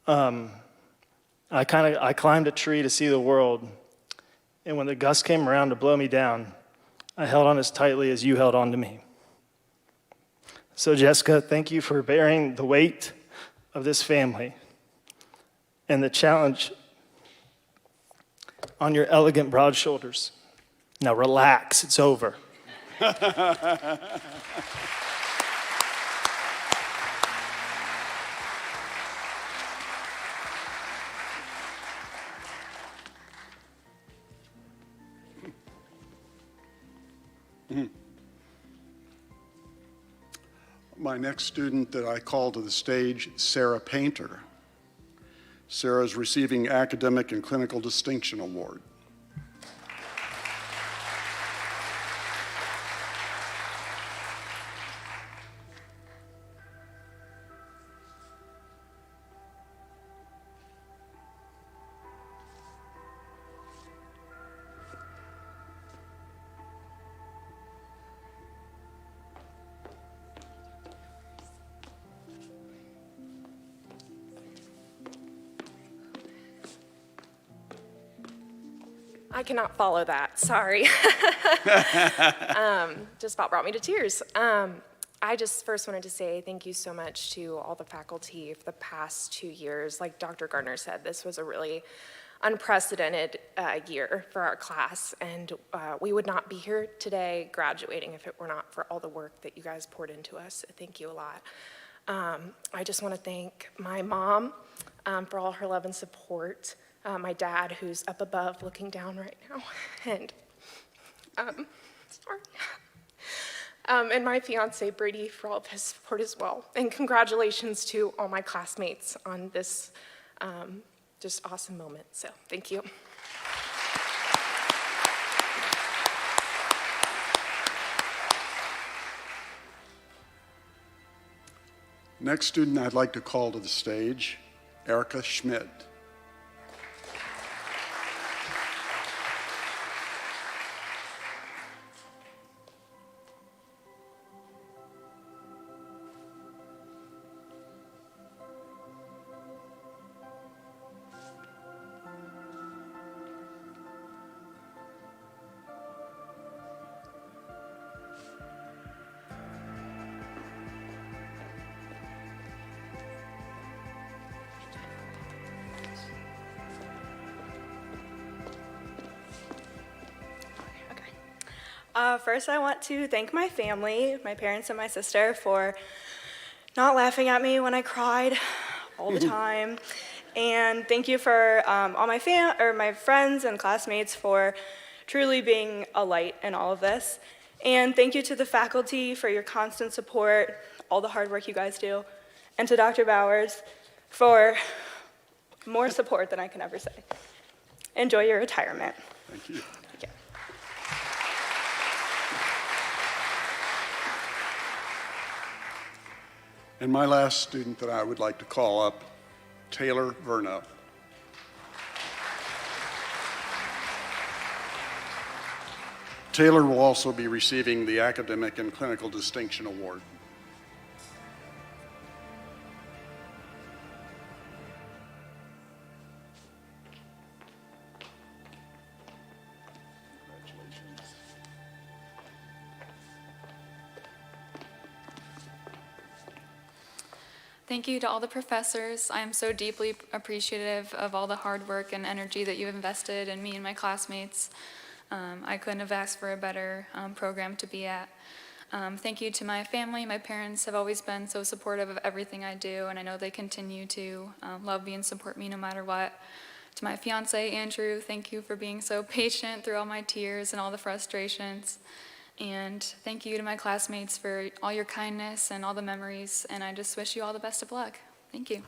I climbed a tree to see the world. And when the gust came around to blow me down, I held on as tightly as you held on to me. So Jessica, thank you for bearing the weight of this family and the challenge on your elegant, broad shoulders. Now relax, it's over. My next student that I call to the stage, Sarah Painter. Sarah is receiving Academic and Clinical Distinction Award. I cannot follow that, sorry. Just about brought me to tears. I just first wanted to say thank you so much to all the faculty for the past 2 years. Like Dr. Gardner said, this was a really unprecedented year for our class, and we would not be here today graduating if it were not for all the work that you guys poured into us. Thank you a lot. I just want to thank my mom for all her love and support. My dad, who's up above looking down right now, and sorry. And my fiance, Brady, for all of his support as well. And congratulations to all my classmates on this just awesome moment. So thank you. Next student I'd like to call to the stage, Erica Schmidt. First, I want to thank my family, my parents and my sister, for not laughing at me when I cried all the time. And thank you for all my my friends and classmates for truly being a light in all of this. And thank you to the faculty for your constant support, all the hard work you guys do. And to Dr. Bowers for more support than I can ever say. Enjoy your retirement. Thank you. And my last student that I would like to call up, Taylor Verno. Taylor will also be receiving the Academic and Clinical Distinction Award. Thank you to all the professors. I am so deeply appreciative of all the hard work and energy that you have invested in me and my classmates. I couldn't have asked for a better program to be at. Thank you to my family. My parents have always been so supportive of everything I do, and I know they continue to love me and support me no matter what. To my fiance, Andrew, thank you for being so patient through all my tears and all the frustrations. And thank you to my classmates for all your kindness and all the memories, and I just wish you all the best of luck. Thank you.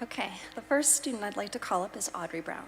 Okay, the first student I'd like to call up is Audrey Brown.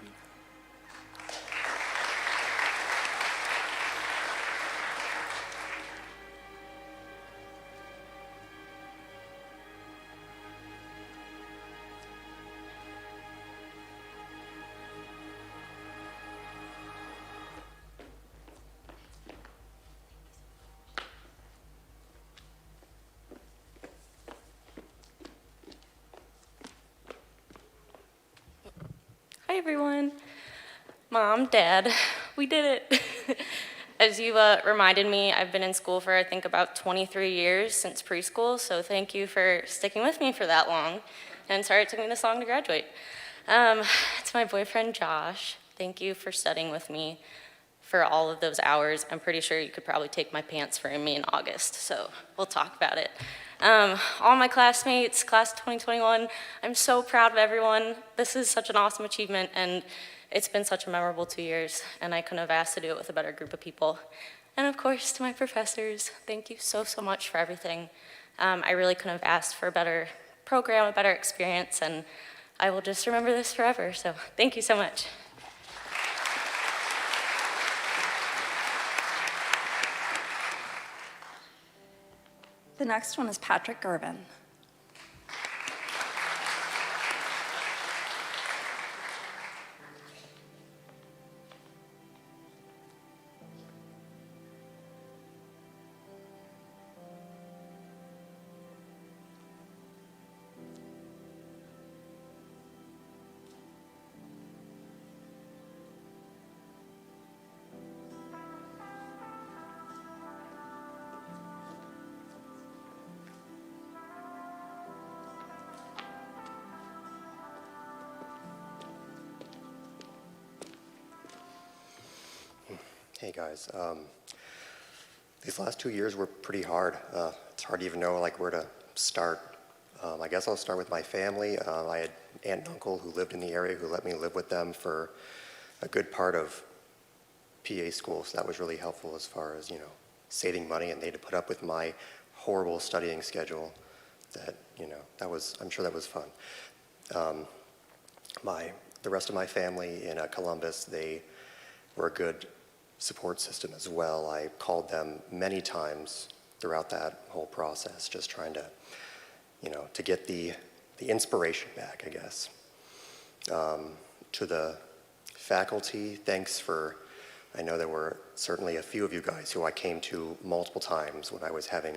Hi everyone. Mom, Dad, we did it. As you reminded me, I've been in school for I think about 23 years since preschool, so thank you for sticking with me for that long. And sorry it took me this long to graduate. It's my boyfriend Josh. Thank you for studying with me for all of those hours. I'm pretty sure you could probably take my pants for me in August, so we'll talk about it. All my classmates, class of 2021, I'm so proud of everyone. This is such an awesome achievement, and it's been such a memorable 2 years, and I couldn't have asked to do it with a better group of people. And of course, to my professors, thank you so, so much for everything. I really couldn't have asked for a better program, a better experience, and I will just remember this forever, so thank you so much. The next one is Patrick Gervin. Hey guys, these last 2 years were pretty hard. It's hard to even know like where to start. I guess I'll start with my family. I had aunt and uncle who lived in the area who let me live with them for a good part of PA school, so that was really helpful as far as, you know, saving money, and they had to put up with my horrible studying schedule. That, you know, that was, I'm sure that was fun. The rest of my family in Columbus, they were a good support system as well. I called them many times throughout that whole process, just trying to, you know, to get the inspiration back, I guess. To the faculty, thanks for, I know there were certainly a few of you guys who I came to multiple times when I was having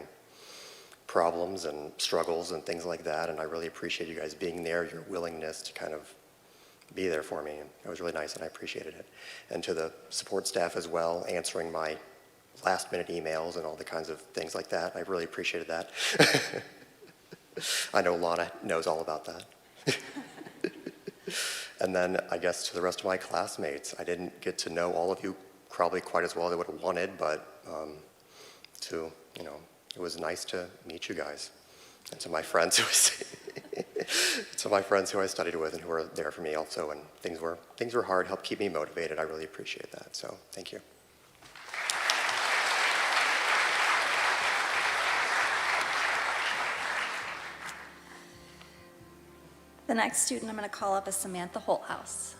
problems and struggles and things like that, and I really appreciate you guys being there, your willingness to kind of be there for me, and it was really nice and I appreciated it. And to the support staff as well, answering my last minute emails and all the kinds of things like that, I really appreciated that. I know Lana knows all about that. And then I guess to the rest of my classmates, I didn't get to know all of you probably quite as well as I would have wanted, but you know, it was nice to meet you guys. And to my friends who I studied with and who were there for me also, and things were hard, helped keep me motivated. I really appreciate that, so thank you. The next student I'm going to call up is Samantha Holthouse.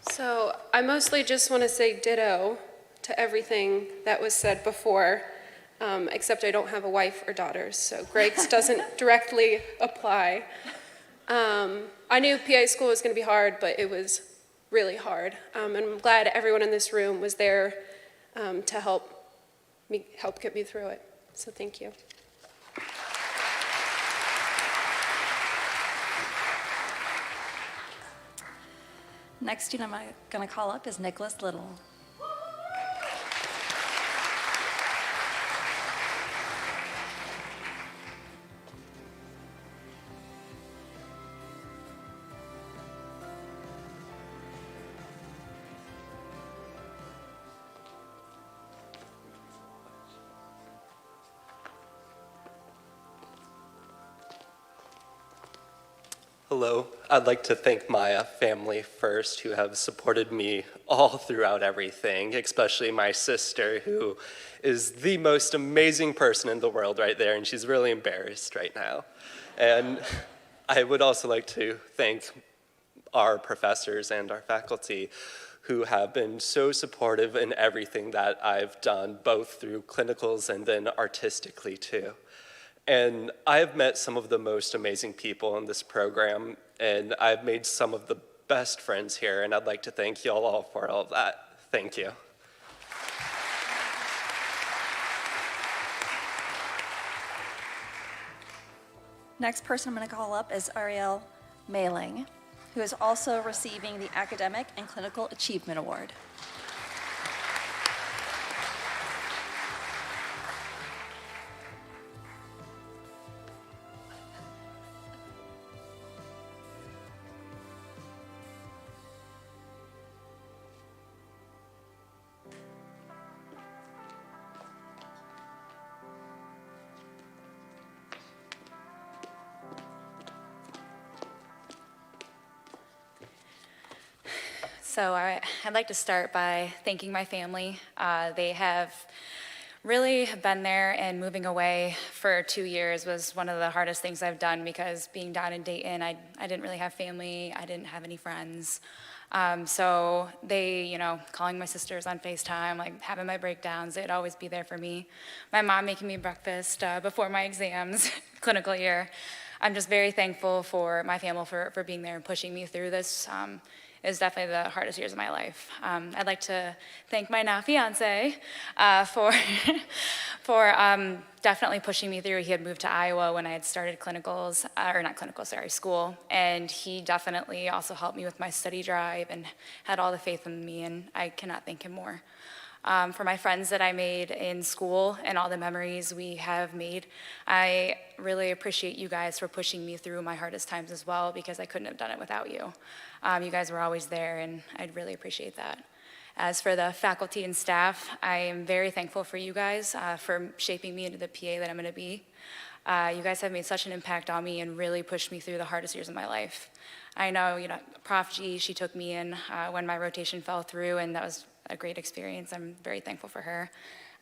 So I mostly just want to say ditto to everything that was said before, except I don't have a wife or daughters, so Greg's doesn't directly apply. I knew PA school was going to be hard, but it was really hard. And I'm glad everyone in this room was there to help get me through it. So thank you. Next student I'm going to call up is Nicholas Little. Hello. I'd like to thank my family first, who have supported me all throughout everything, especially my sister, who is the most amazing person in the world right there, and she's really embarrassed right now. And I would also like to thank our professors and our faculty who have been so supportive in everything that I've done, both through clinicals and then artistically too. And I've met some of the most amazing people in this program, and I've made some of the best friends here, and I'd like to thank you all for all of that. Thank you. Next person I'm going to call up is Ariel Mailing, who is also receiving the Academic and Clinical Achievement Award. So I'd like to start by thanking my family. They have really been there, and moving away for 2 years was one of the hardest things I've done, because being down in Dayton, I didn't really have family, I didn't have any friends. So they, calling my sisters on FaceTime, like having my breakdowns, they'd always be there for me. My mom making me breakfast before my exams, clinical year. I'm just very thankful for my family for being there and pushing me through this. It was definitely the hardest years of my life. I'd like to thank my now fiance for definitely pushing me through. He had moved to Iowa when I had started school, and he definitely also helped me with my study drive and had all the faith in me, and I cannot thank him more. For my friends that I made in school and all the memories we have made, I really appreciate you guys for pushing me through my hardest times as well, because I couldn't have done it without you. You guys were always there, and I'd really appreciate that. As for the faculty and staff, I am very thankful for you guys for shaping me into the PA that I'm going to be. You guys have made such an impact on me and really pushed me through the hardest years of my life. I know, Prof G, she took me in when my rotation fell through, and that was a great experience. I'm very thankful for her.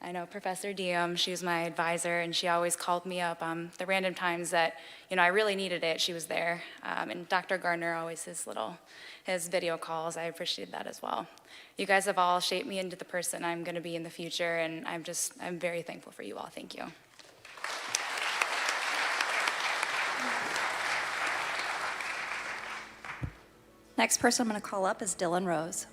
I know Professor Diem, she was my advisor, and she always called me up the random times that, I really needed it, she was there. And Dr. Gardner, always his video calls, I appreciated that as well. You guys have all shaped me into the person I'm gonna be in the future, and I'm very thankful for you all. Thank you. Next person I'm going to call up is Dylan Rose.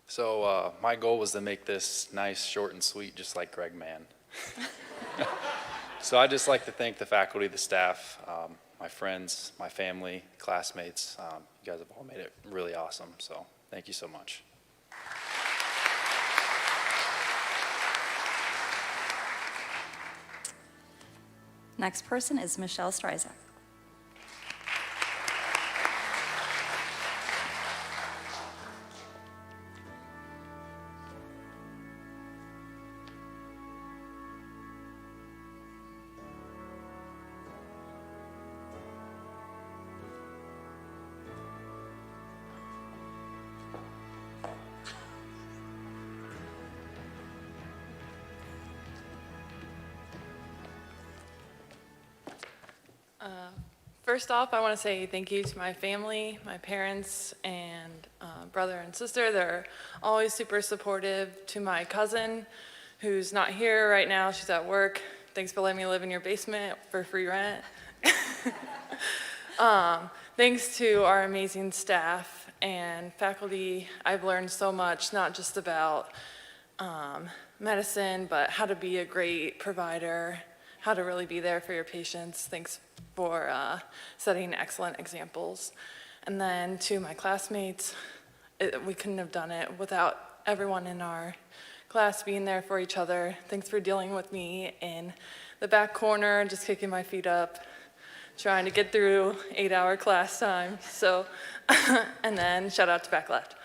So my goal was to make this nice, short, and sweet, just like Greg Mann. So I'd just like to thank the faculty, the staff, my friends, my family, classmates. You guys have all made it really awesome, so thank you so much. Next person is Michelle Stryzak. First off, I want to say thank you to my family, my parents, and brother and sister. They're always super supportive. To my cousin, who's not here right now, she's at work. Thanks for letting me live in your basement for free rent. Thanks to our amazing staff and faculty, I've learned so much, not just about medicine, but how to be a great provider, how to really be there for your patients. Thanks for setting excellent examples. And then to my classmates, we couldn't have done it without everyone in our class being there for each other. Thanks for dealing with me in the back corner, just kicking my feet up, trying to get through 8-hour class time. So, and then shout out to back left.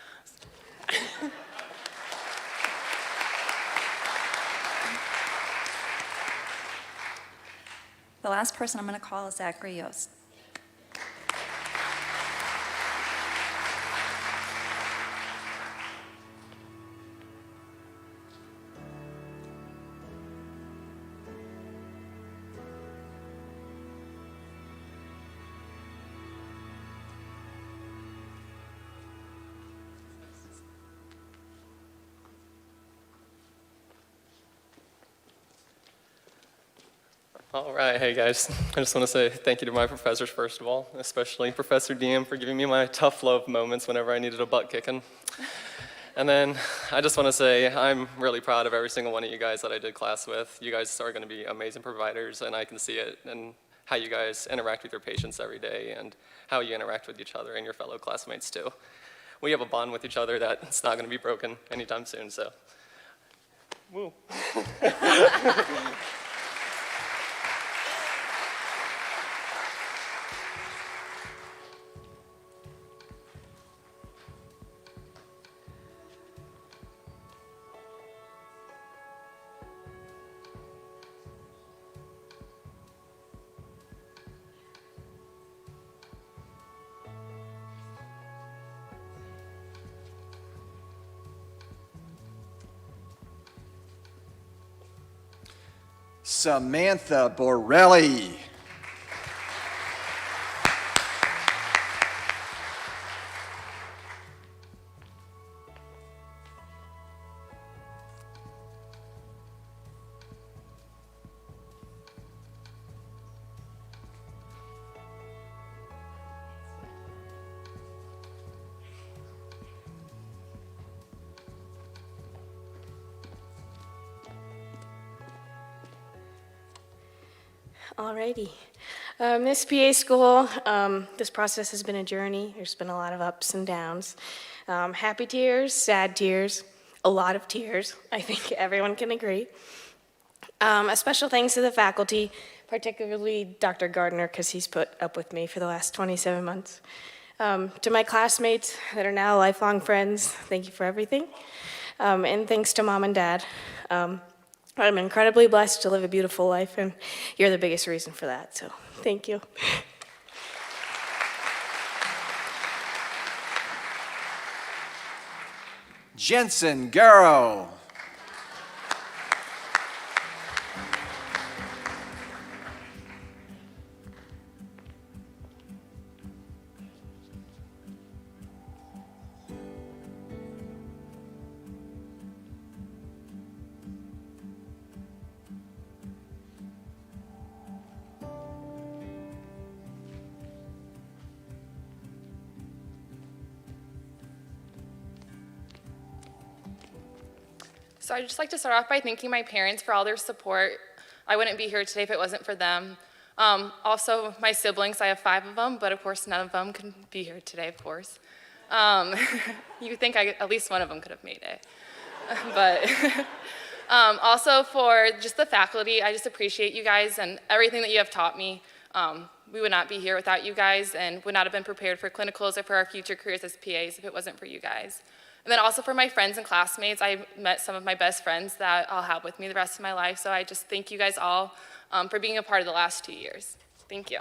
The last person I'm going to call is Zachary Yost. All right, hey guys, I just want to say thank you to my professors first of all, especially Professor Diem for giving me my tough love moments whenever I needed a butt kicking. And then I just want to say I'm really proud of every single one of you guys that I did class with. You guys are going to be amazing providers, and I can see it in how you guys interact with your patients every day and how you interact with each other and your fellow classmates too. We have a bond with each other that's not going to be broken anytime soon, so. Woo. Samantha Borelli. Alrighty. This PA school, this process has been a journey. There's been a lot of ups and downs. Happy tears, sad tears, a lot of tears. I think everyone can agree. A special thanks to the faculty, particularly Dr. Gardner, because he's put up with me for the last 27 months. To my classmates that are now lifelong friends, thank you for everything. And thanks to Mom and Dad. I'm incredibly blessed to live a beautiful life, and you're the biggest reason for that, so thank you. Jensen Garrow. So I'd just like to start off by thanking my parents for all their support. I wouldn't be here today if it wasn't for them. Also, my siblings, I have 5 of them, but of course none of them can be here today, of course. You would think at least one of them could have made it. But also for just the faculty, I just appreciate you guys and everything that you have taught me. We would not be here without you guys and would not have been prepared for clinicals or for our future careers as PAs if it wasn't for you guys. And then also for my friends and classmates, I met some of my best friends that I'll have with me the rest of my life. So I just thank you guys all for being a part of the last 2 years. Thank you.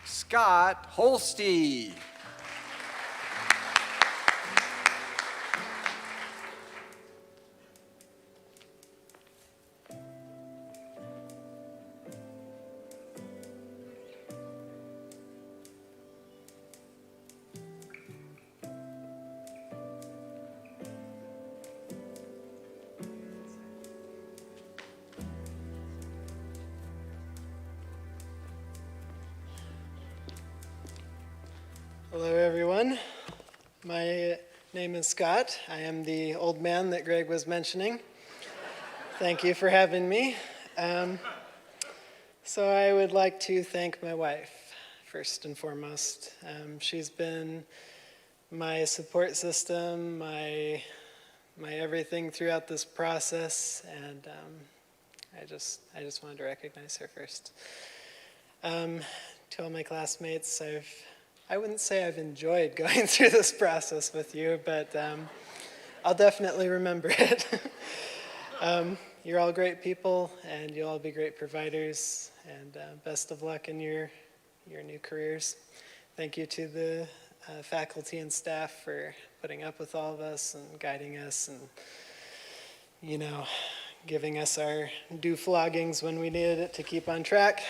Scott Holste. Hello, everyone. My name is Scott. I am the old man that Greg was mentioning. Thank you for having me. So I would like to thank my wife first and foremost. She's been my support system, my everything throughout this process, and I just wanted to recognize her first. To all my classmates, I wouldn't say I've enjoyed going through this process with you, but I'll definitely remember it. You're all great people, and you'll all be great providers, and best of luck in your new careers. Thank you to the faculty and staff for putting up with all of us and guiding us and, you know, giving us our due floggings when we needed it to keep on track.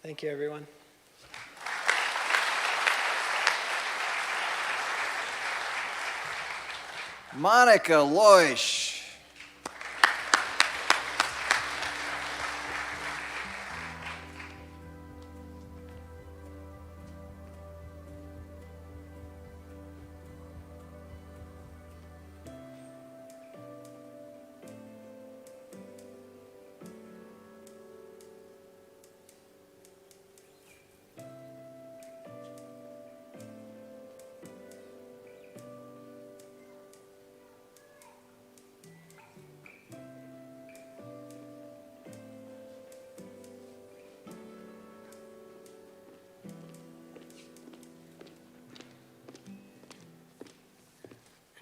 Thank you, everyone. Monica Loish.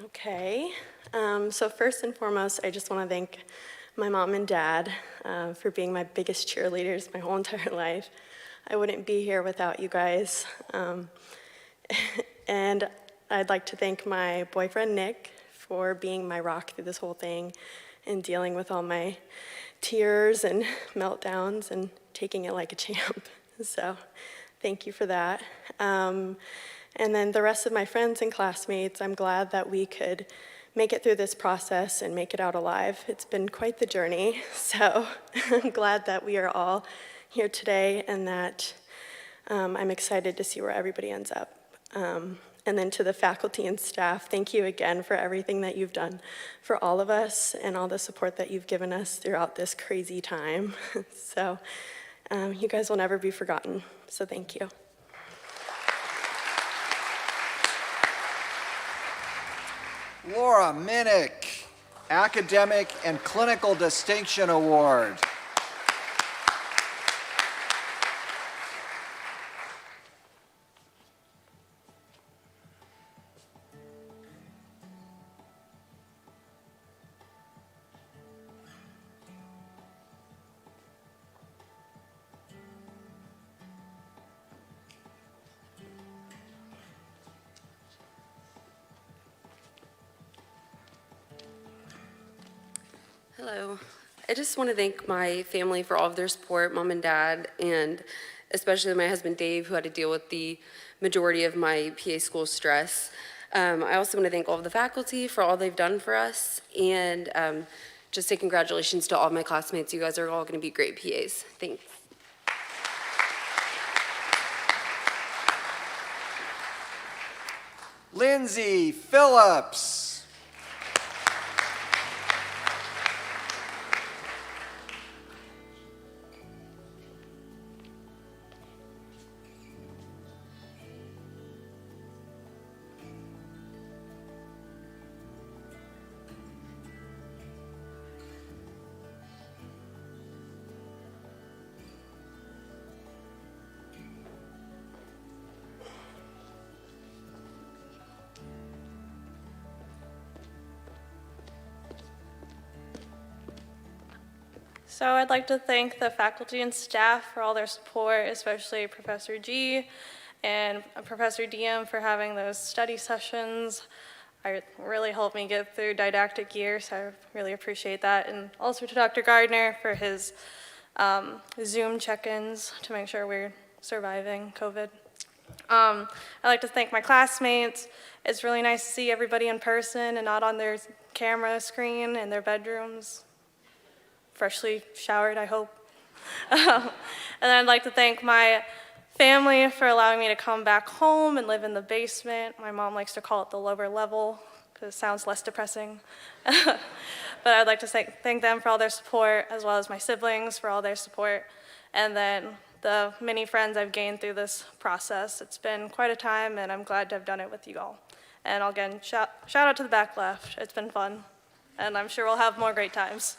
Okay, so first and foremost, I just want to thank my mom and dad for being my biggest cheerleaders my whole entire life. I wouldn't be here without you guys. And I'd like to thank my boyfriend, Nick, for being my rock through this whole thing and dealing with all my tears and meltdowns and taking it like a champ. So thank you for that. And then the rest of my friends and classmates, I'm glad that we could make it through this process and make it out alive. It's been quite the journey, so I'm glad that we are all here today and that I'm excited to see where everybody ends up. And then to the faculty and staff, thank you again for everything that you've done for all of us and all the support that you've given us throughout this crazy time. So you guys will never be forgotten, so thank you. Laura Minnick, Academic and Clinical Distinction Award. Hello. I just want to thank my family for all of their support, mom and dad, and especially my husband Dave, who had to deal with the majority of my PA school stress. I also want to thank all of the faculty for all they've done for us, and just say congratulations to all of my classmates. You guys are all going to be great PAs. Thanks. Lindsay Phillips. So I'd like to thank the faculty and staff for all their support, especially Professor G and Professor Diem for having those study sessions. It really helped me get through didactic year, so I really appreciate that. And also to Dr. Gardner for his Zoom check-ins to make sure we're surviving COVID. I'd like to thank my classmates. It's really nice to see everybody in person and not on their camera screen in their bedrooms. Freshly showered, I hope. And I'd like to thank my family for allowing me to come back home and live in the basement. My mom likes to call it the lower level because it sounds less depressing. But I'd like to thank them for all their support, as well as my siblings for all their support. And then the many friends I've gained through this process. It's been quite a time, and I'm glad to have done it with you all. And again, shout out to the back left. It's been fun, and I'm sure we'll have more great times.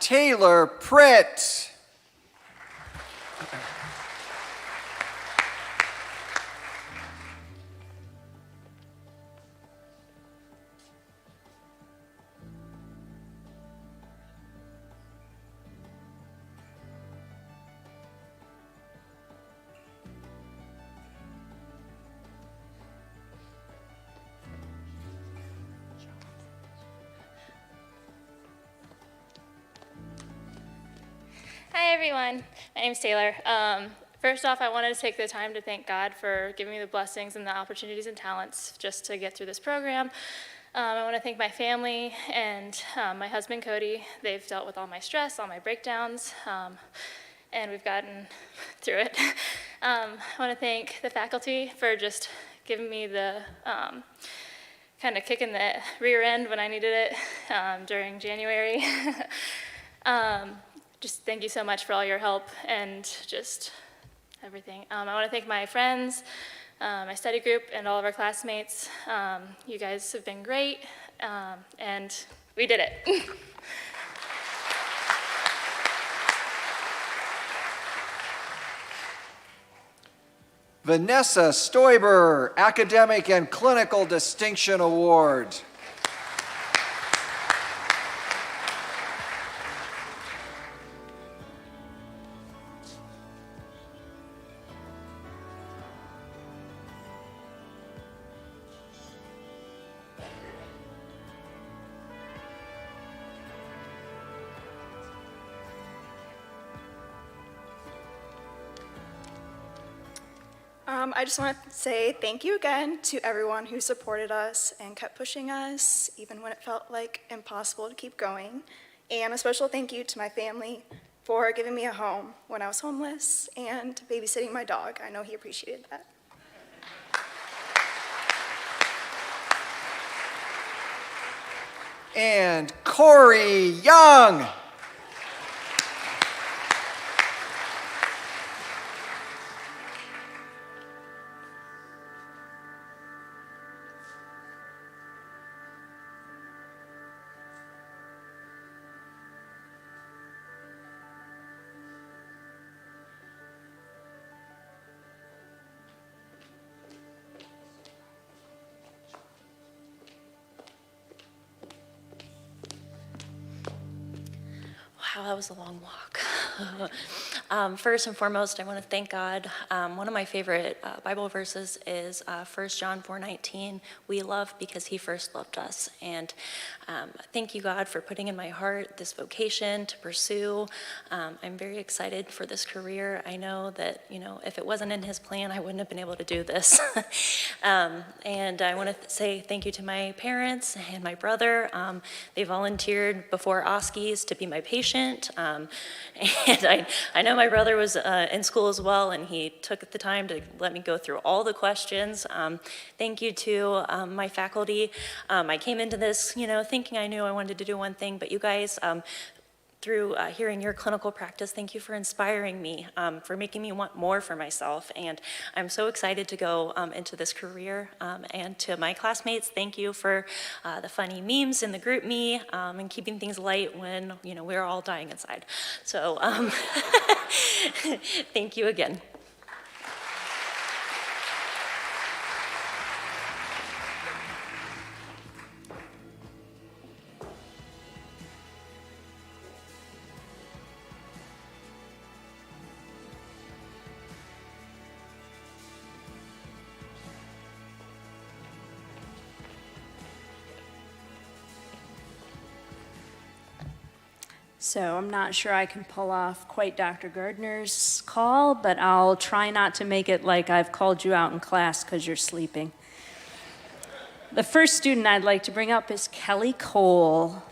Taylor Pritt. Hi everyone, my name's Taylor. First off, I wanted to take the time to thank God for giving me the blessings and the opportunities and talents just to get through this program. I want to thank my family and my husband Cody. They've dealt with all my stress, all my breakdowns, and we've gotten through it. I want to thank the faculty for just giving me the kind of kick in the rear end when I needed it during January. Just thank you so much for all your help and just everything. I want to thank my friends, my study group, and all of our classmates. You guys have been great, and we did it. Vanessa Stoiber, Academic and Clinical Distinction Award. I just want to say thank you again to everyone who supported us and kept pushing us, even when it felt like impossible to keep going. And a special thank you to my family for giving me a home when I was homeless and babysitting my dog. I know he appreciated that. And Corey Young. Wow, that was a long walk. First and foremost, I want to thank God. One of my favorite Bible verses is 1 John 4:19. We love because he first loved us. And thank you, God, for putting in my heart this vocation to pursue. I'm very excited for this career. I know that, if it wasn't in his plan, I wouldn't have been able to do this. And I want to say thank you to my parents and my brother. They volunteered before OSCEs to be my patient. And I know my brother was in school as well, and he took the time to let me go through all the questions. Thank you to my faculty. I came into this, thinking I knew I wanted to do one thing, but you guys, through hearing your clinical practice, thank you for inspiring me, for making me want more for myself. And I'm so excited to go into this career. And to my classmates, thank you for the funny memes in the group me, and keeping things light when, we're all dying inside. So thank you again. So I'm not sure I can pull off quite Dr. Gardner's call, but I'll try not to make it like I've called you out in class because you're sleeping. The first student I'd like to bring up is Kelly Cole.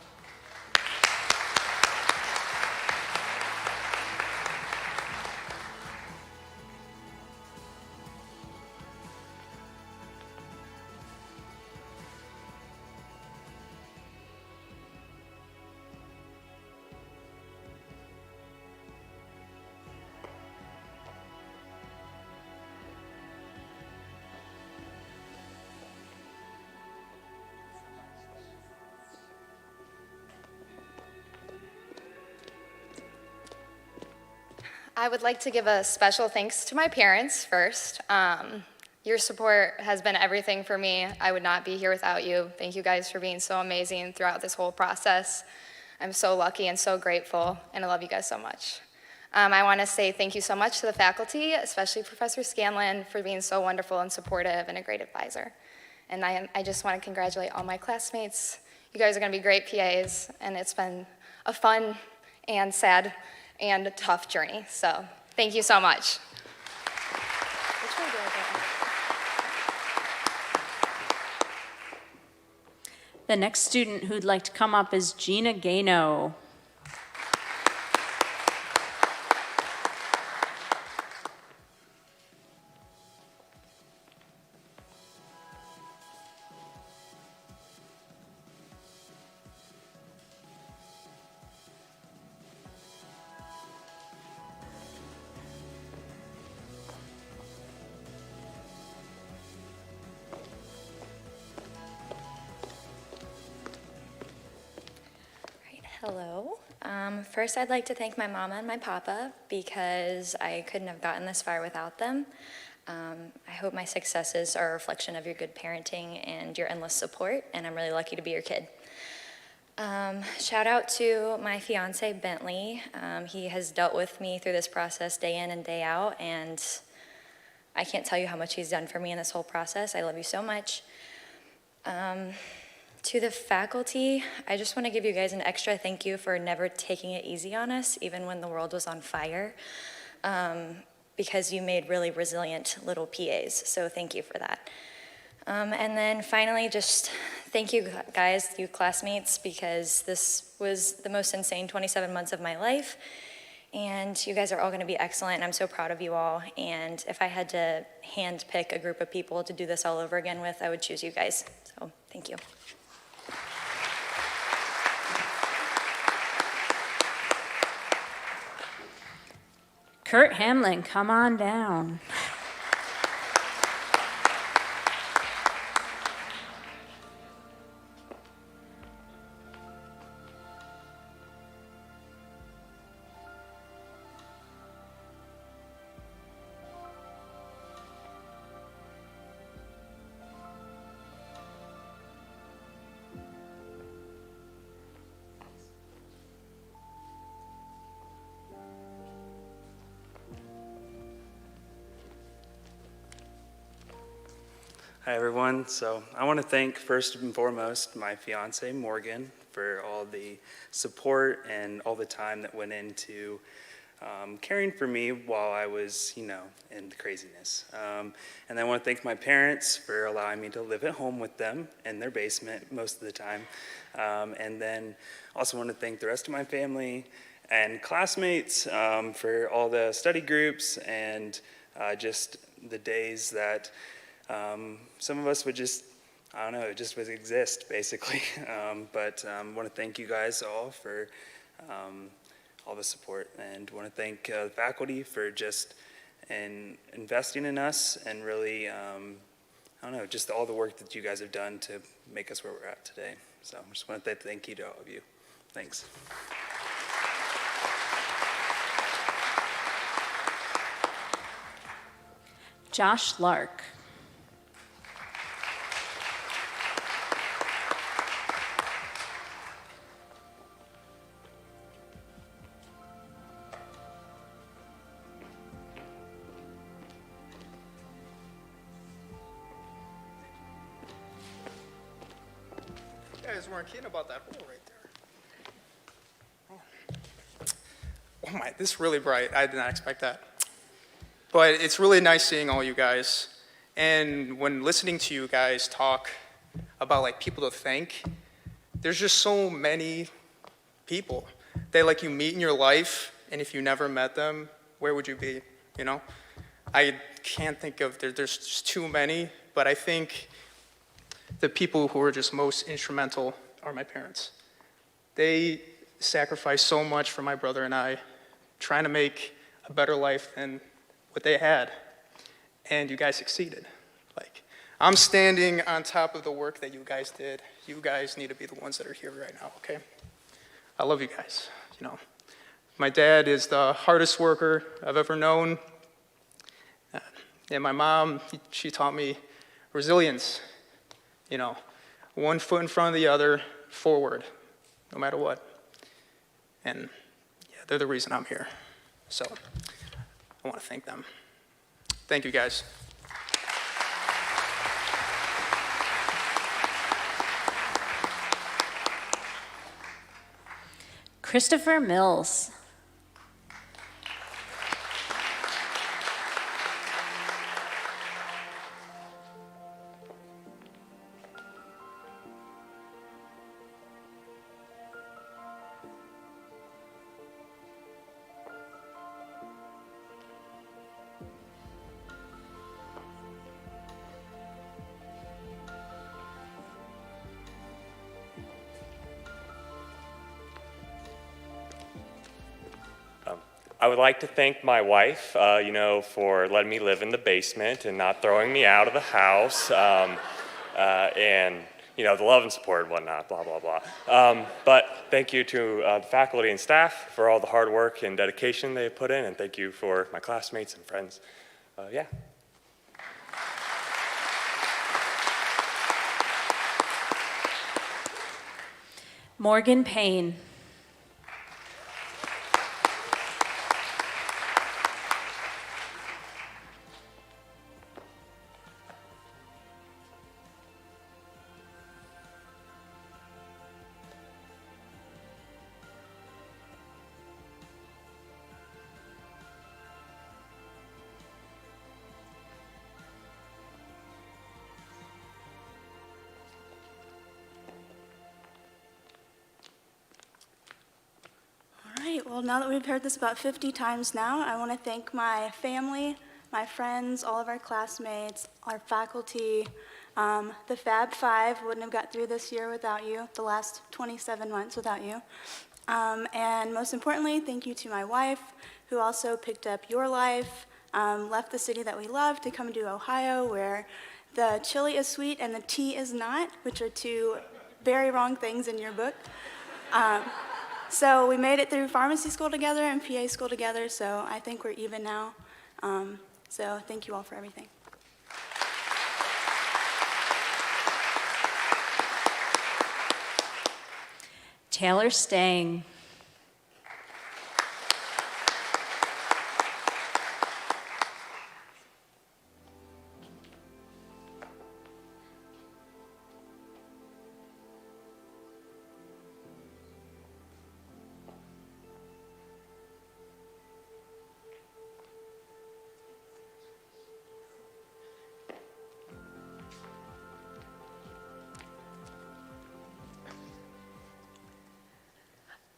I would like to give a special thanks to my parents first. Your support has been everything for me. I would not be here without you. Thank you guys for being so amazing throughout this whole process. I'm so lucky and so grateful, and I love you guys so much. I want to say thank you so much to the faculty, especially Professor Scanlon, for being so wonderful and supportive and a great advisor. And I just want to congratulate all my classmates. You guys are going to be great PAs, and it's been a fun and sad and tough journey. So thank you so much. The next student who'd like to come up is Gina Gano. Hello. First, I'd like to thank my mama and my papa because I couldn't have gotten this far without them. I hope my successes are a reflection of your good parenting and your endless support, and I'm really lucky to be your kid. Shout out to my fiance, Bentley. He has dealt with me through this process day in and day out, and I can't tell you how much he's done for me in this whole process. I love you so much. To the faculty, I just want to give you guys an extra thank you for never taking it easy on us, even when the world was on fire, because you made really resilient little PAs, so thank you for that. And then finally, just thank you guys, you classmates, because this was the most insane 27 months of my life, and you guys are all going to be excellent, and I'm so proud of you all, and if I had to hand pick a group of people to do this all over again with, I would choose you guys, so thank you. Kurt Hamlin, come on down. Hi everyone. So I want to thank first and foremost my fiance Morgan for all the support and all the time that went into caring for me while I was, in the craziness. And I want to thank my parents for allowing me to live at home with them in their basement most of the time. And then also want to thank the rest of my family and classmates for all the study groups and just the days that some of us would just, I don't know, it just would exist basically. But I want to thank you guys all for all the support, and want to thank the faculty for just investing in us and really, I don't know, just all the work that you guys have done to make us where we're at today. So I just want to say thank you to all of you. Thanks. Josh Lark. You guys weren't kidding about that hole right there. Oh my, this is really bright. I did not expect that. But it's really nice seeing all you guys. And when listening to you guys talk about like people to thank, there's just so many people that like you meet in your life, and if you never met them, where would you be, you know? I can't think of, there's just too many, but I think the people who are just most instrumental are my parents. They sacrificed so much for my brother and I, trying to make a better life than what they had, and you guys succeeded. Like, I'm standing on top of the work that you guys did. You guys need to be the ones that are here right now, okay? I love you guys, you know. My dad is the hardest worker I've ever known. And my mom, she taught me resilience. You know, one foot in front of the other, forward, no matter what. And yeah, they're the reason I'm here. So I want to thank them. Thank you, guys. Christopher Mills. I would like to thank my wife, for letting me live in the basement and not throwing me out of the house, and, the love and support and whatnot, blah, blah, blah. But thank you to the faculty and staff for all the hard work and dedication they put in, and thank you for my classmates and friends. Morgan Payne. Well, now that we've heard this about 50 times now, I want to thank my family, my friends, all of our classmates, our faculty. The Fab Five wouldn't have got through this year without you, the last 27 months without you. And most importantly, thank you to my wife, who also picked up your life, left the city that we love to come to Ohio, where the chili is sweet and the tea is not, which are two very wrong things in your book. So we made it through pharmacy school together and PA school together, so I think we're even now. So thank you all for everything. Taylor Stang.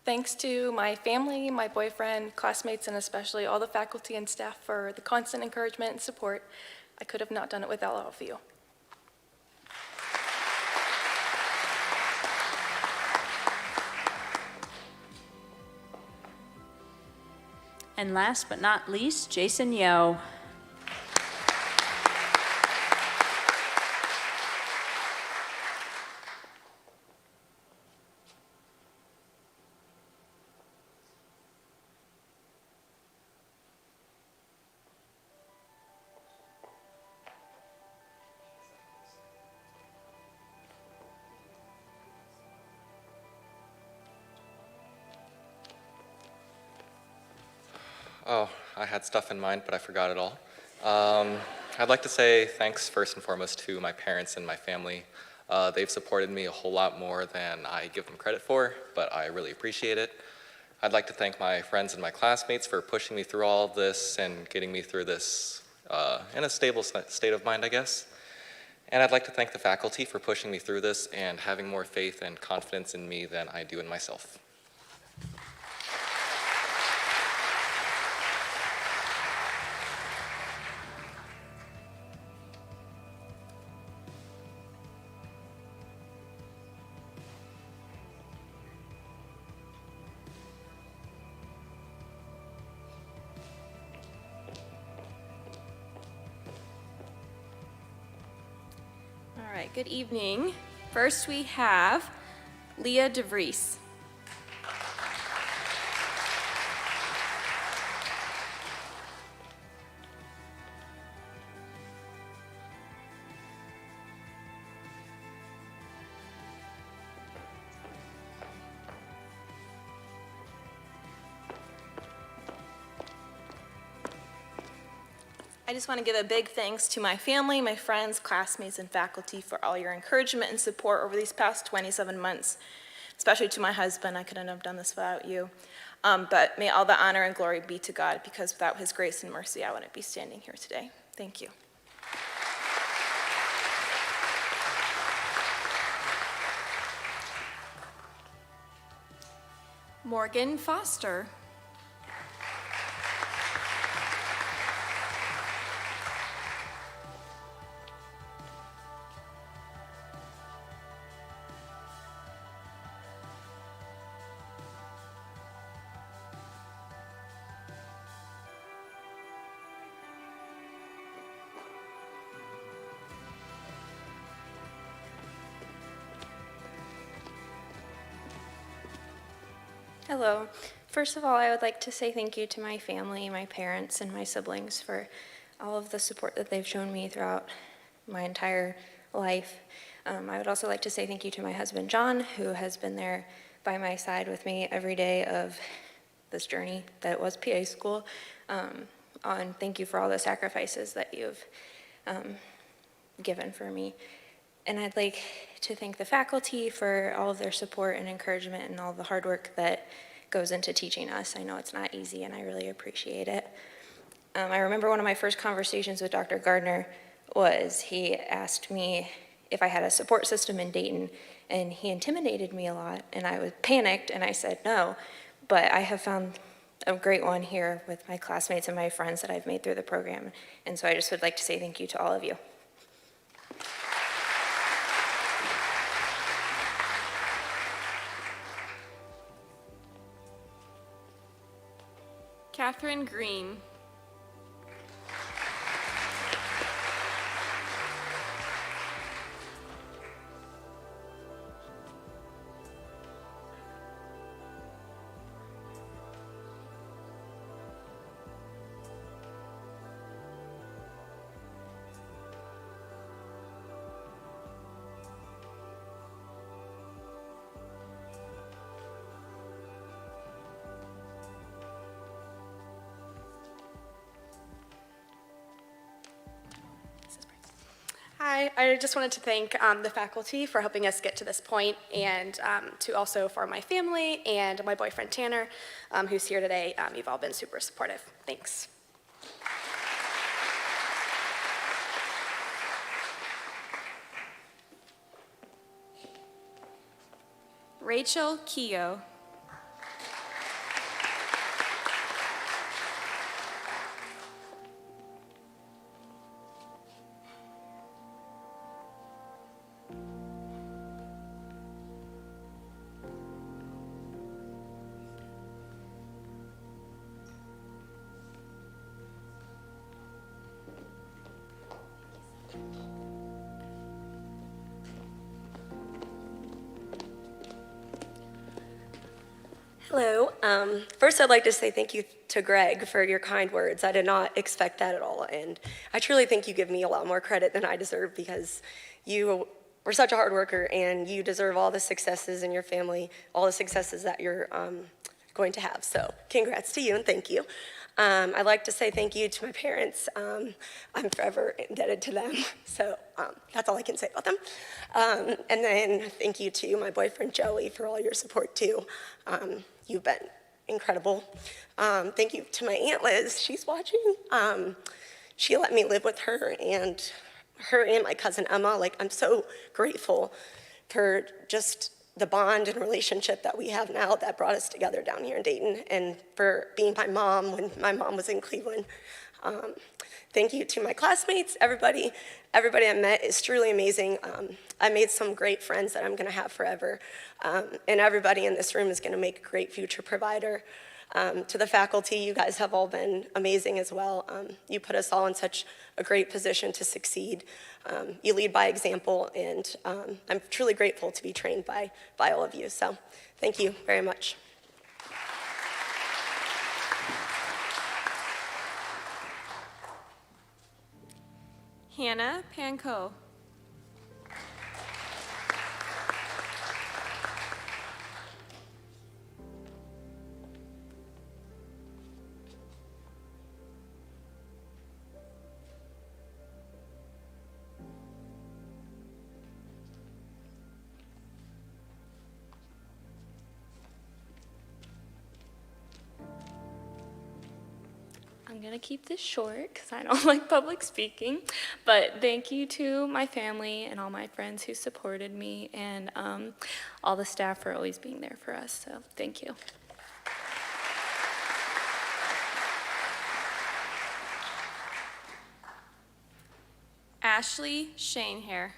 Thanks to my family, my boyfriend, classmates, and especially all the faculty and staff for the constant encouragement and support. I could have not done it without all of you. And last but not least, Jason Yo. Oh, I had stuff in mind, but I forgot it all. I'd like to say thanks first and foremost to my parents and my family. They've supported me a whole lot more than I give them credit for, but I really appreciate it. I'd like to thank my friends and my classmates for pushing me through all of this and getting me through this in a stable state of mind, I guess. And I'd like to thank the faculty for pushing me through this and having more faith and confidence in me than I do in myself. All right, good evening. First we have Leah DeVries. I just want to give a big thanks to my family, my friends, classmates, and faculty for all your encouragement and support over these past 27 months, especially to my husband. I couldn't have done this without you. But may all the honor and glory be to God, because without his grace and mercy, I wouldn't be standing here today. Thank you. Morgan Foster. Hello. First of all, I would like to say thank you to my family, my parents, and my siblings for all of the support that they've shown me throughout my entire life. I would also like to say thank you to my husband, John, who has been there by my side with me every day of this journey that was PA school. And thank you for all the sacrifices that you've given for me. And I'd like to thank the faculty for all of their support and encouragement and all the hard work that goes into teaching us. I know it's not easy, and I really appreciate it. I remember one of my first conversations with Dr. Gardner was he asked me if I had a support system in Dayton, and he intimidated me a lot, and I was panicked, and I said no, but I have found a great one here with my classmates and my friends that I've made through the program, and so I just would like to say thank you to all of you. Catherine Green. Hi, I just wanted to thank the faculty for helping us get to this point, and to also for my family and my boyfriend Tanner, who's here today. You've all been super supportive. Thanks. Rachel Keogh. Hello. First, I'd like to say thank you to Greg for your kind words. I did not expect that at all, and I truly think you give me a lot more credit than I deserve, because you were such a hard worker, and you deserve all the successes in your family, all the successes that you're going to have. So congrats to you, and thank you. I'd like to say thank you to my parents. I'm forever indebted to them, so that's all I can say about them. And then thank you to my boyfriend Joey for all your support too. You've been incredible. Thank you to my Aunt Liz, she's watching. She let me live with her and my cousin Emma. Like, I'm so grateful for just the bond and relationship that we have now that brought us together down here in Dayton, and for being my mom when my mom was in Cleveland. Thank you to my classmates, everybody I met is truly amazing. I made some great friends that I'm gonna have forever, and everybody in this room is gonna make a great future provider. To the faculty, you guys have all been amazing as well. You put us all in such a great position to succeed. You lead by example, and I'm truly grateful to be trained by all of you. So thank you very much. Hannah Pankow. I'm going to keep this short because I don't like public speaking. But thank you to my family and all my friends who supported me, and all the staff for always being there for us. So thank you. Ashley Shanehair.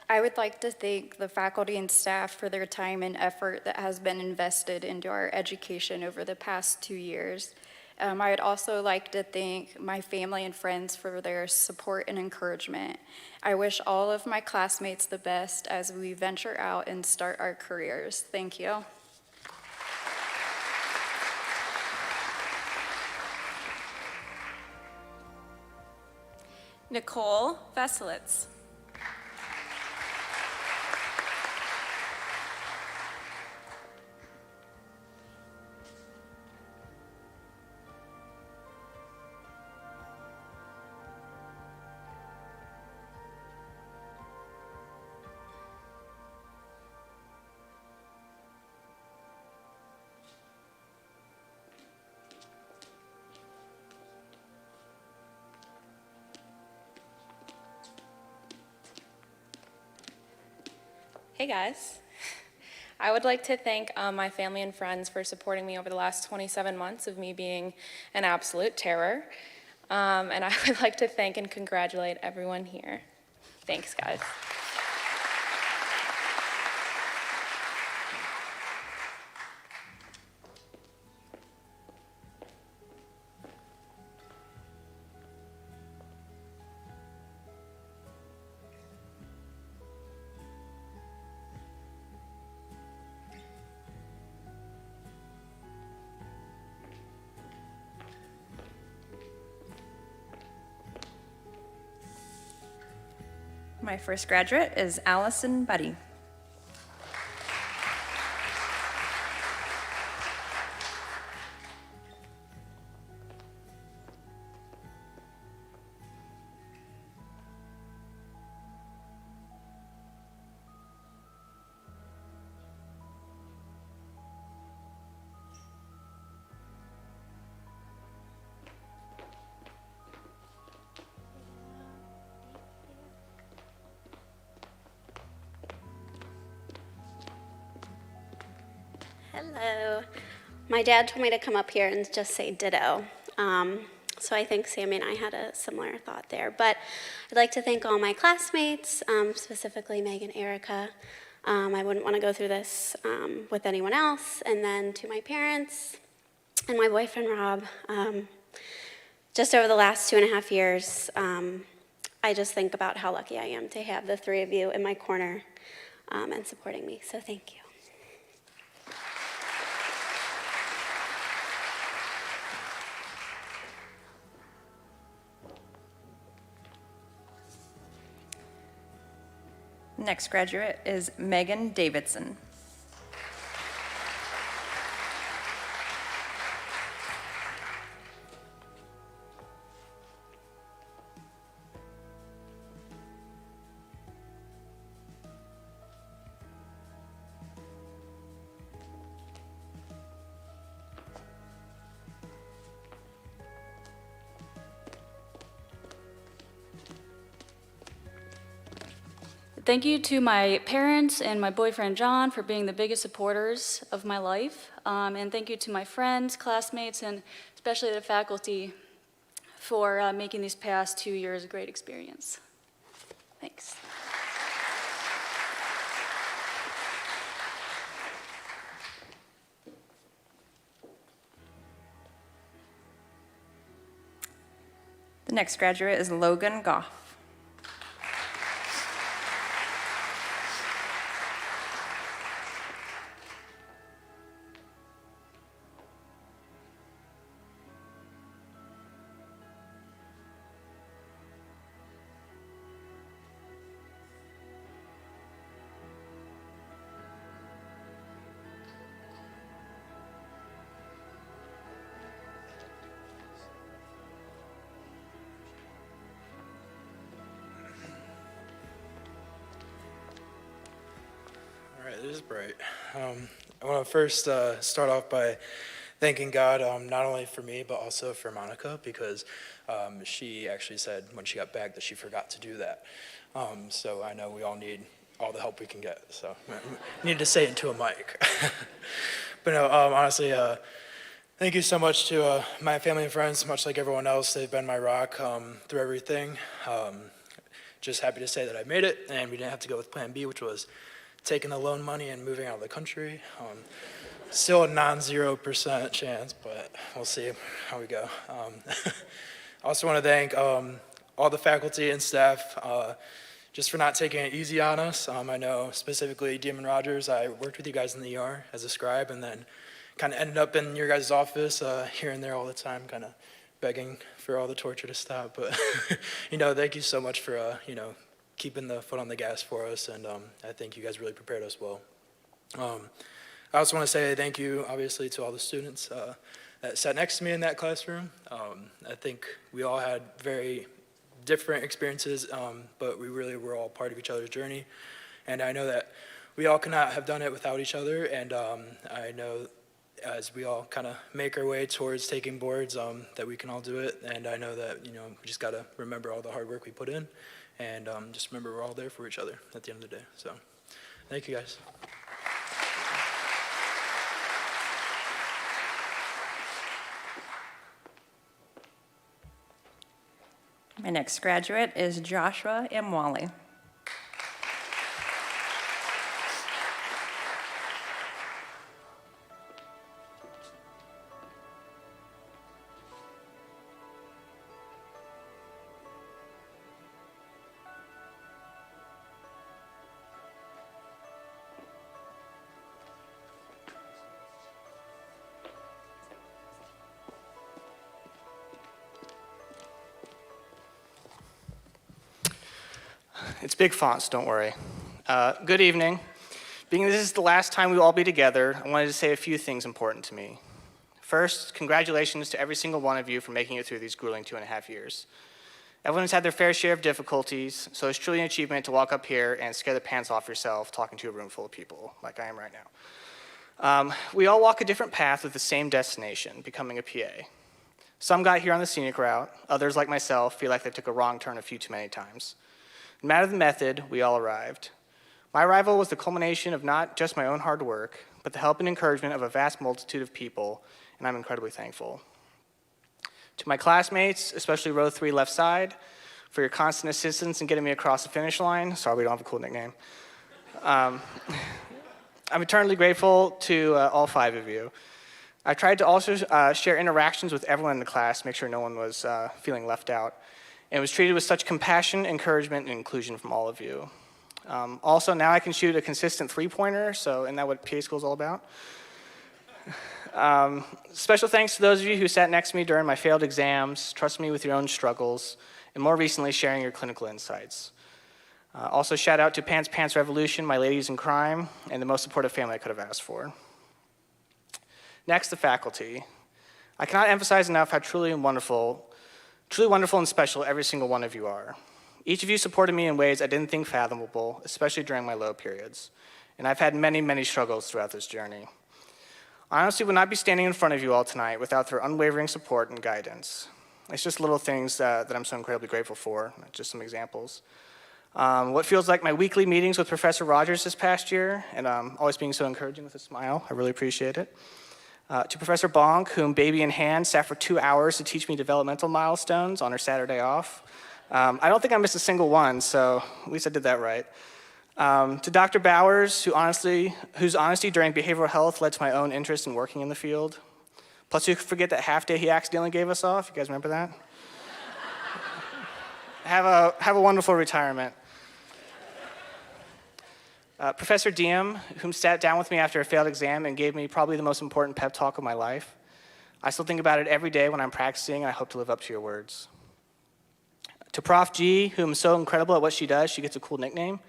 I would like to thank the faculty and staff for their time and effort that has been invested into our education over the past 2 years. I would also like to thank my family and friends for their support and encouragement. I wish all of my classmates the best as we venture out and start our careers. Thank you. Nicole Veselitz. Hey guys. I would like to thank my family and friends for supporting me over the last 27 months of me being an absolute terror. And I would like to thank and congratulate everyone here. Thanks, guys. My first graduate is Allison Buddy. Hello. My dad told me to come up here and just say ditto. So I think Sammy and I had a similar thought there. But I'd like to thank all my classmates, specifically Meg and Erica. I wouldn't want to go through this with anyone else. And then to my parents and my boyfriend, Rob. Just over the last 2.5 years, I just think about how lucky I am to have the three of you in my corner and supporting me. So thank you. Next graduate is Megan Davidson. Thank you to my parents and my boyfriend John for being the biggest supporters of my life. And thank you to my friends, classmates, and especially the faculty for making these past 2 years a great experience. Thanks. The next graduate is Logan Goff. It is bright. I want to first start off by thanking God, not only for me, but also for Monica, because she actually said when she got back that she forgot to do that. So I know we all need all the help we can get. So I needed to say it to a mic. But no, honestly, thank you so much to my family and friends, much like everyone else. They've been my rock through everything. Just happy to say that I made it, and we didn't have to go with Plan B, which was taking the loan money and moving out of the country. Still a non-0% chance, but we'll see how we go. I also want to thank all the faculty and staff just for not taking it easy on us. I know specifically Demon Rogers, I worked with you guys in the ER as a scribe, and then kind of ended up in your guys' office here and there all the time, kind of begging for all the torture to stop. But, thank you so much for, keeping the foot on the gas for us, and I think you guys really prepared us well. I also want to say thank you, obviously, to all the students that sat next to me in that classroom. I think we all had very different experiences, but we really were all part of each other's journey. And I know that we all could not have done it without each other, and I know as we all kind of make our way towards taking boards, that we can all do it. And I know that, we just got to remember all the hard work we put in, and just remember we're all there for each other at the end of the day. So thank you, guys. My next graduate is Joshua Mwali. It's big fonts, don't worry. Good evening. Being this is the last time we will all be together, I wanted to say a few things important to me. First, congratulations to every single one of you for making it through these grueling 2.5 years. Everyone's had their fair share of difficulties, so it's truly an achievement to walk up here and scare the pants off yourself talking to a room full of people, like I am right now. We all walk a different path with the same destination, becoming a PA. Some got here on the scenic route, others, like myself, feel like they took a wrong turn a few too many times. No matter the method, we all arrived. My arrival was the culmination of not just my own hard work, but the help and encouragement of a vast multitude of people, and I'm incredibly thankful. To my classmates, especially row 3 left side, for your constant assistance in getting me across the finish line. Sorry, we don't have a cool nickname. I'm eternally grateful to all 5 of you. I tried to also share interactions with everyone in the class, make sure no one was feeling left out, and was treated with such compassion, encouragement, and inclusion from all of you. Also, now I can shoot a consistent 3-pointer, so isn't that what PA school is all about? Special thanks to those of you who sat next to me during my failed exams, trusted me with your own struggles, and more recently, sharing your clinical insights. Also, shout out to Pants Pants Revolution, my ladies in crime, and the most supportive family I could have asked for. Next, the faculty. I cannot emphasize enough how truly wonderful and special every single one of you are. Each of you supported me in ways I didn't think fathomable, especially during my low periods. And I've had many, many struggles throughout this journey. I honestly would not be standing in front of you all tonight without their unwavering support and guidance. It's just little things that I'm so incredibly grateful for, just some examples. What feels like my weekly meetings with Professor Rogers this past year, and always being so encouraging with a smile, I really appreciate it. To Professor Bonk, whom baby in hand sat for 2 hours to teach me developmental milestones on her Saturday off. I don't think I missed a single one, so at least I did that right. To Dr. Bowers, whose honesty during behavioral health led to my own interest in working in the field. Plus, who could forget that half day he accidentally gave us off? You guys remember that? Have a wonderful retirement. Professor Diem, whom sat down with me after a failed exam and gave me probably the most important pep talk of my life. I still think about it every day when I'm practicing, and I hope to live up to your words. To Prof G, whom is so incredible at what she does, she gets a cool nickname.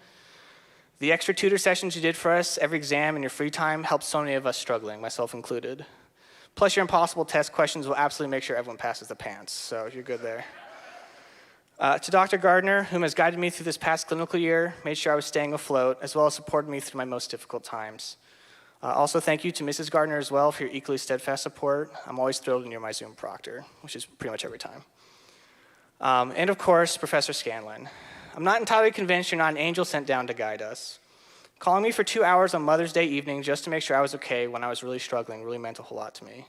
The extra tutor sessions you did for us every exam in your free time helped so many of us struggling, myself included. Plus, your impossible test questions will absolutely make sure everyone passes the pants, so you're good there. To Dr. Gardner, whom has guided me through this past clinical year, made sure I was staying afloat, as well as supported me through my most difficult times. Also, thank you to Mrs. Gardner as well for your equally steadfast support. I'm always thrilled when you're my Zoom proctor, which is pretty much every time. And of course, Professor Scanlon. I'm not entirely convinced you're not an angel sent down to guide us. Calling me for 2 hours on Mother's Day evening just to make sure I was okay when I was really struggling really meant a whole lot to me.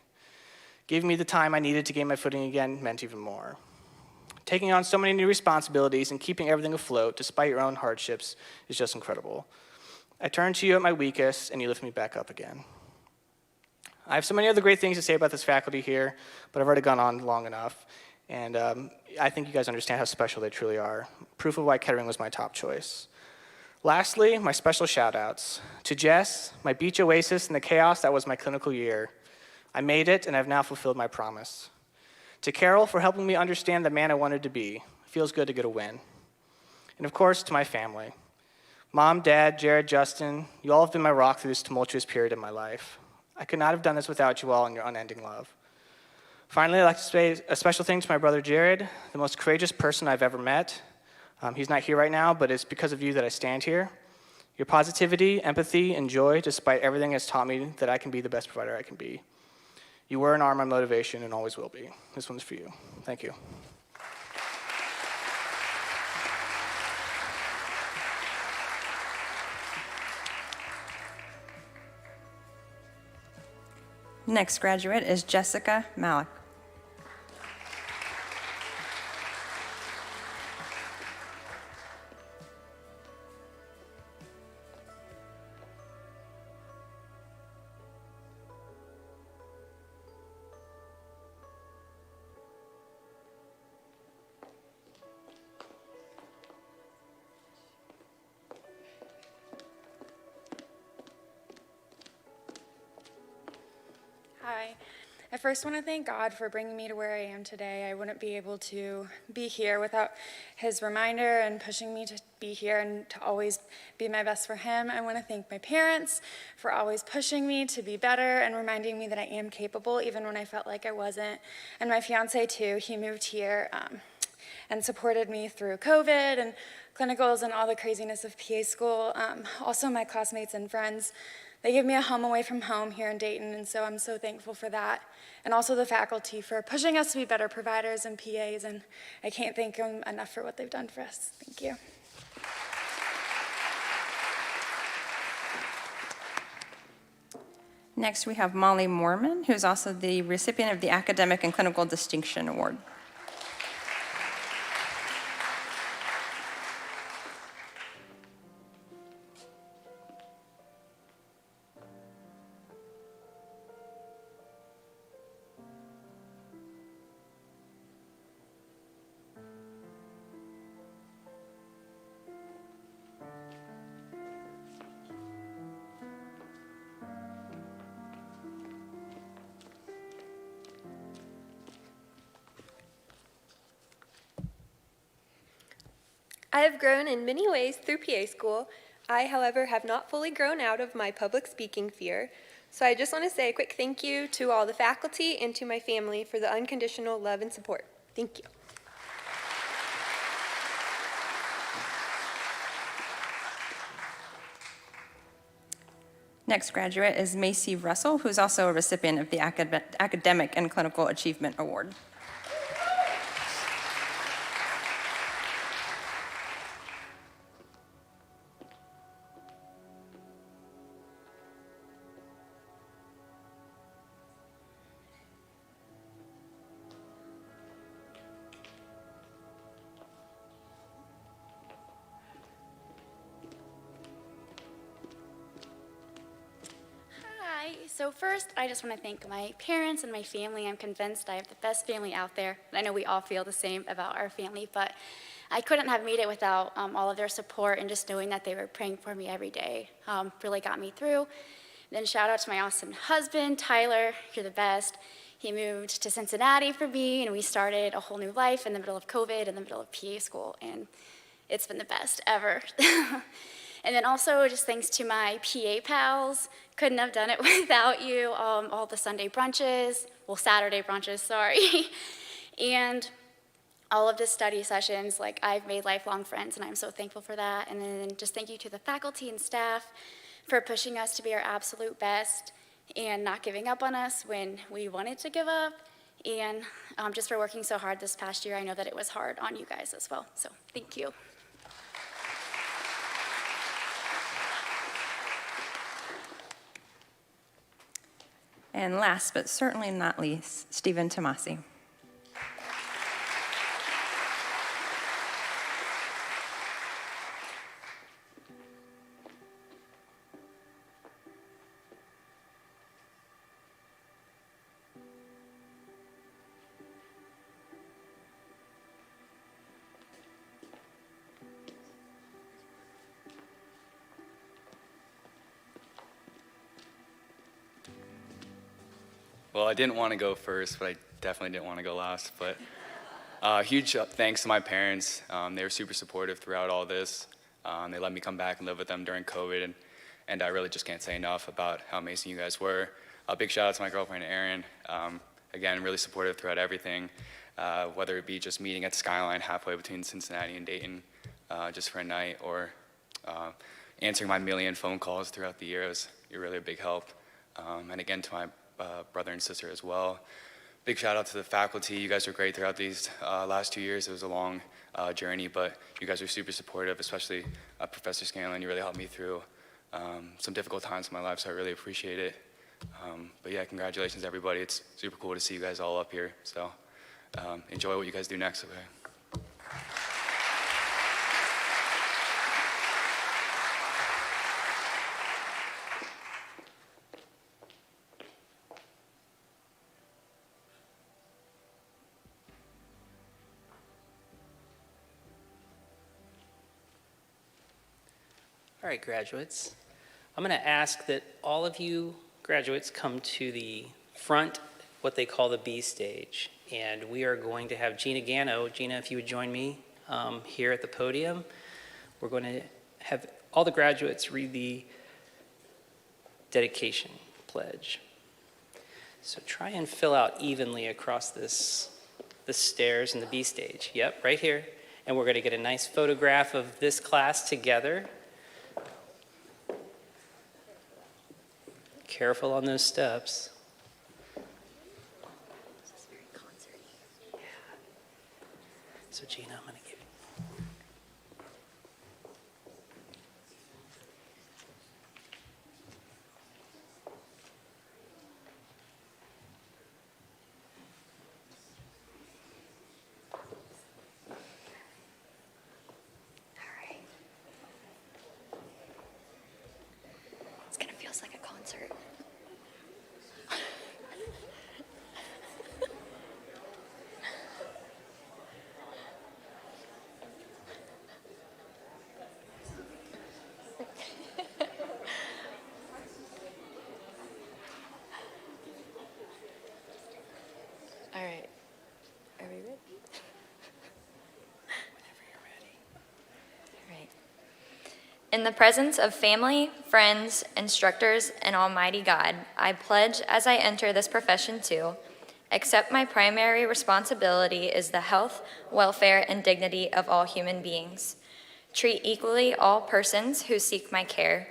Giving me the time I needed to gain my footing again meant even more. Taking on so many new responsibilities and keeping everything afloat despite your own hardships is just incredible. I turn to you at my weakest, and you lift me back up again. I have so many other great things to say about this faculty here, but I've already gone on long enough, and I think you guys understand how special they truly are. Proof of why Kettering was my top choice. Lastly, my special shout-outs. To Jess, my beach oasis in the chaos that was my clinical year. I made it, and I've now fulfilled my promise. To Carol for helping me understand the man I wanted to be. It feels good to get a win. And of course, to my family. Mom, Dad, Jared, Justin, you all have been my rock through this tumultuous period in my life. I could not have done this without you all and your unending love. Finally, I'd like to say a special thing to my brother Jared, the most courageous person I've ever met. He's not here right now, but it's because of you that I stand here. Your positivity, empathy, and joy, despite everything, has taught me that I can be the best provider I can be. You were and are my motivation and always will be. This one's for you. Thank you. Next graduate is Jessica Malik. Hi. I first want to thank God for bringing me to where I am today. I wouldn't be able to be here without his reminder and pushing me to be here and to always be my best for him. I want to thank my parents for always pushing me to be better and reminding me that I am capable even when I felt like I wasn't. And my fiance too, he moved here and supported me through COVID and clinicals and all the craziness of PA school. Also my classmates and friends. They gave me a home away from home here in Dayton, and so I'm so thankful for that. And also the faculty for pushing us to be better providers and PAs, and I can't thank them enough for what they've done for us. Thank you. Next, we have Molly Moorman, who's also the recipient of the Academic and Clinical Distinction Award. I have grown in many ways through PA school. I, however, have not fully grown out of my public speaking fear. So I just want to say a quick thank you to all the faculty and to my family for the unconditional love and support. Thank you. Next graduate is Macy Russell, who's also a recipient of the Academic and Clinical Achievement Award. So first, I just want to thank my parents and my family. I'm convinced I have the best family out there. And I know we all feel the same about our family, but I couldn't have made it without all of their support, and just knowing that they were praying for me every day really got me through. Then shout out to my awesome husband, Tyler. You're the best. He moved to Cincinnati for me, and we started a whole new life in the middle of COVID, in the middle of PA school, and it's been the best ever. And then also just thanks to my PA pals. Couldn't have done it without you. All the Sunday brunches, well, Saturday brunches, sorry. And all of the study sessions, like I've made lifelong friends, and I'm so thankful for that. And then just thank you to the faculty and staff for pushing us to be our absolute best and not giving up on us when we wanted to give up, and just for working so hard this past year. I know that it was hard on you guys as well, so thank you. And last but certainly not least, Stephen Tomasi. Well, I didn't want to go first, but I definitely didn't want to go last. But huge thanks to my parents. They were super supportive throughout all this. They let me come back and live with them during COVID, and I really just can't say enough about how amazing you guys were. A big shout out to my girlfriend, Erin. Again, really supportive throughout everything, whether it be just meeting at the Skyline halfway between Cincinnati and Dayton just for a night, or answering my million phone calls throughout the years. You're really a big help. And again, to my brother and sister as well. Big shout out to the faculty. You guys were great throughout these last 2 years. It was a long journey, but you guys were super supportive, especially Professor Scanlon. You really helped me through some difficult times in my life, so I really appreciate it. But yeah, congratulations everybody. It's super cool to see you guys all up here. So enjoy what you guys do next, okay? All right, graduates. I'm going to ask that all of you graduates come to the front, what they call the B stage. And we are going to have Gina Gano. Gina, if you would join me here at the podium. We're going to have all the graduates read the dedication pledge. So try and fill out evenly across the stairs in the B stage. Yep, right here. And we're going to get a nice photograph of this class together. Careful on those steps. Yeah. So Gina, I'm going to give you. It's going to feel like a concert. All right. Are we ready? Whenever you're ready. All right. In the presence of family, friends, instructors, and Almighty God, I pledge as I enter this profession to accept my primary responsibility is the health, welfare, and dignity of all human beings. Treat equally all persons who seek my care.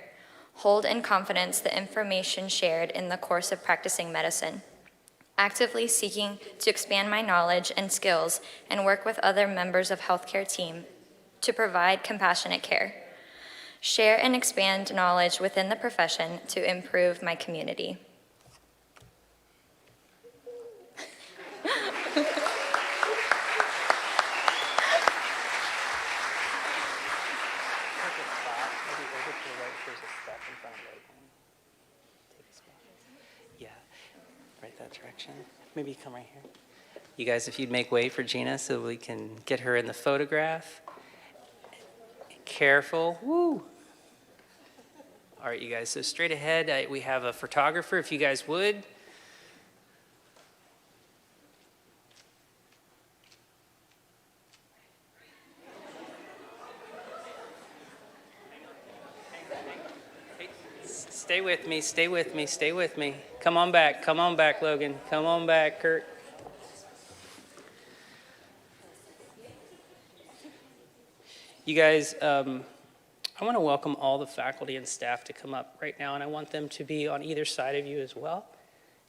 Hold in confidence the information shared in the course of practicing medicine. Actively seeking to expand my knowledge and skills and work with other members of healthcare team to provide compassionate care. Share and expand knowledge within the profession to improve my community. Yeah, right that direction. Maybe you come right here. You guys, if you'd make way for Gina so we can get her in the photograph. Careful. Woo. All right, you guys, so straight ahead, we have a photographer, if you guys would. Stay with me, stay with me, stay with me. Come on back, Logan. Come on back, Kurt. You guys, I want to welcome all the faculty and staff to come up right now, and I want them to be on either side of you as well,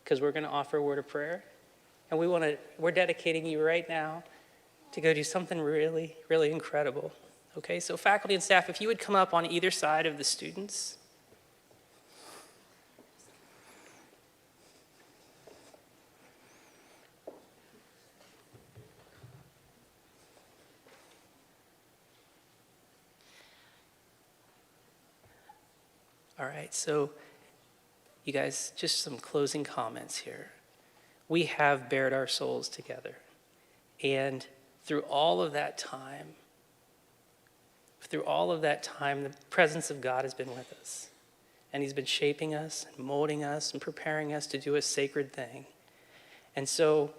because we're going to offer a word of prayer. And we're dedicating you right now to go do something really, really incredible. Okay, so faculty and staff, if you would come up on either side of the students. All right, so you guys, just some closing comments here. We have bared our souls together. And through all of that time, the presence of God has been with us. And he's been shaping us and molding us and preparing us to do a sacred thing. And so,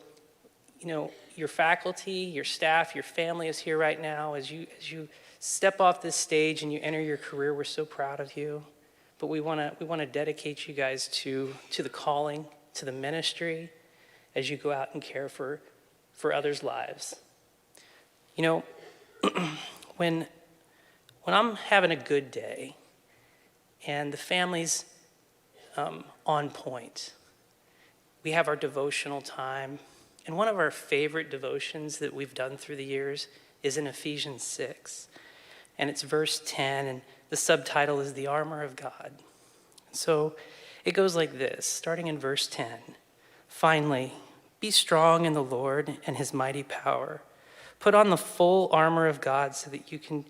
your faculty, your staff, your family is here right now. As you step off this stage and you enter your career, we're so proud of you. But we want to dedicate you guys to the calling, to the ministry, as you go out and care for others' lives. When I'm having a good day and the family's on point, we have our devotional time. And one of our favorite devotions that we've done through the years is in Ephesians 6. And it's verse 10, and the subtitle is The Armor of God. So it goes like this, starting in verse 10. Finally, be strong in the Lord and his mighty power. Put on the full armor of God so that you can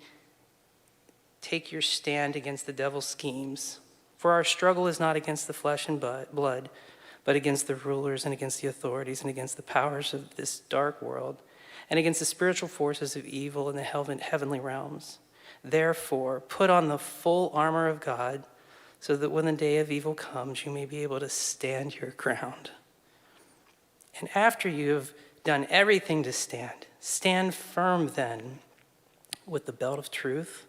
take your stand against the devil's schemes. For our struggle is not against the flesh and blood, but against the rulers and against the authorities and against the powers of this dark world and against the spiritual forces of evil in the heavenly realms. Therefore, put on the full armor of God so that when the day of evil comes, you may be able to stand your ground. And after you have done everything to stand firm then with the belt of truth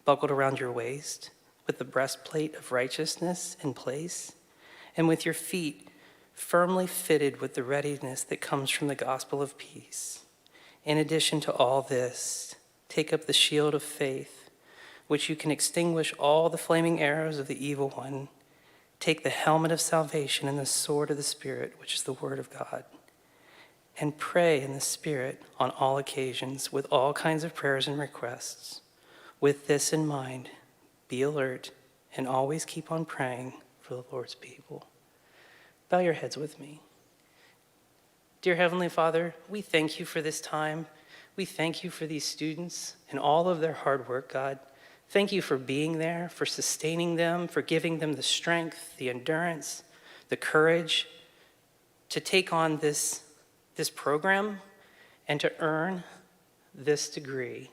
buckled around your waist, with the breastplate of righteousness in place, and with your feet firmly fitted with the readiness that comes from the gospel of peace. In addition to all this, take up the shield of faith, which you can extinguish all the flaming arrows of the evil one. Take the helmet of salvation and the sword of the Spirit, which is the word of God. And pray in the Spirit on all occasions with all kinds of prayers and requests. With this in mind, be alert and always keep on praying for the Lord's people. Bow your heads with me. Dear Heavenly Father, we thank you for this time. We thank you for these students and all of their hard work, God. Thank you for being there, for sustaining them, for giving them the strength, the endurance, the courage to take on this program and to earn this degree.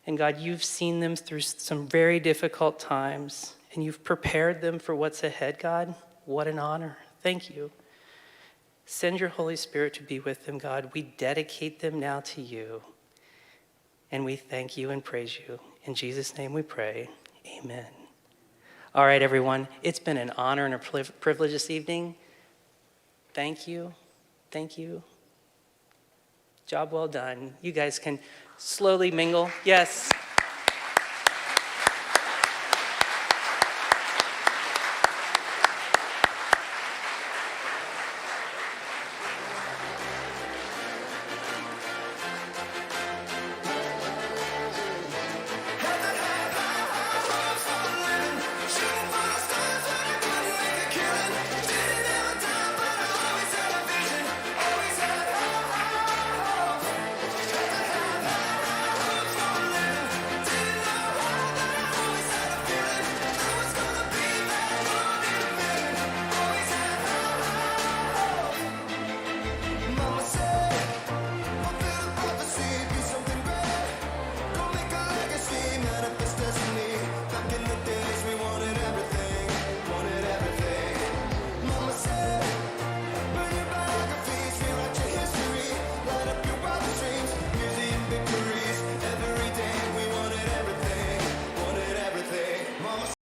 And God, you've seen them through some very difficult times, and you've prepared them for what's ahead, God. What an honor. Thank you. Send your Holy Spirit to be with them, God. We dedicate them now to you, and we thank you and praise you. In Jesus' name we pray, amen. All right, everyone. It's been an honor and a privilege this evening. Thank you. Thank you. Job well done. You guys can slowly mingle. Yes.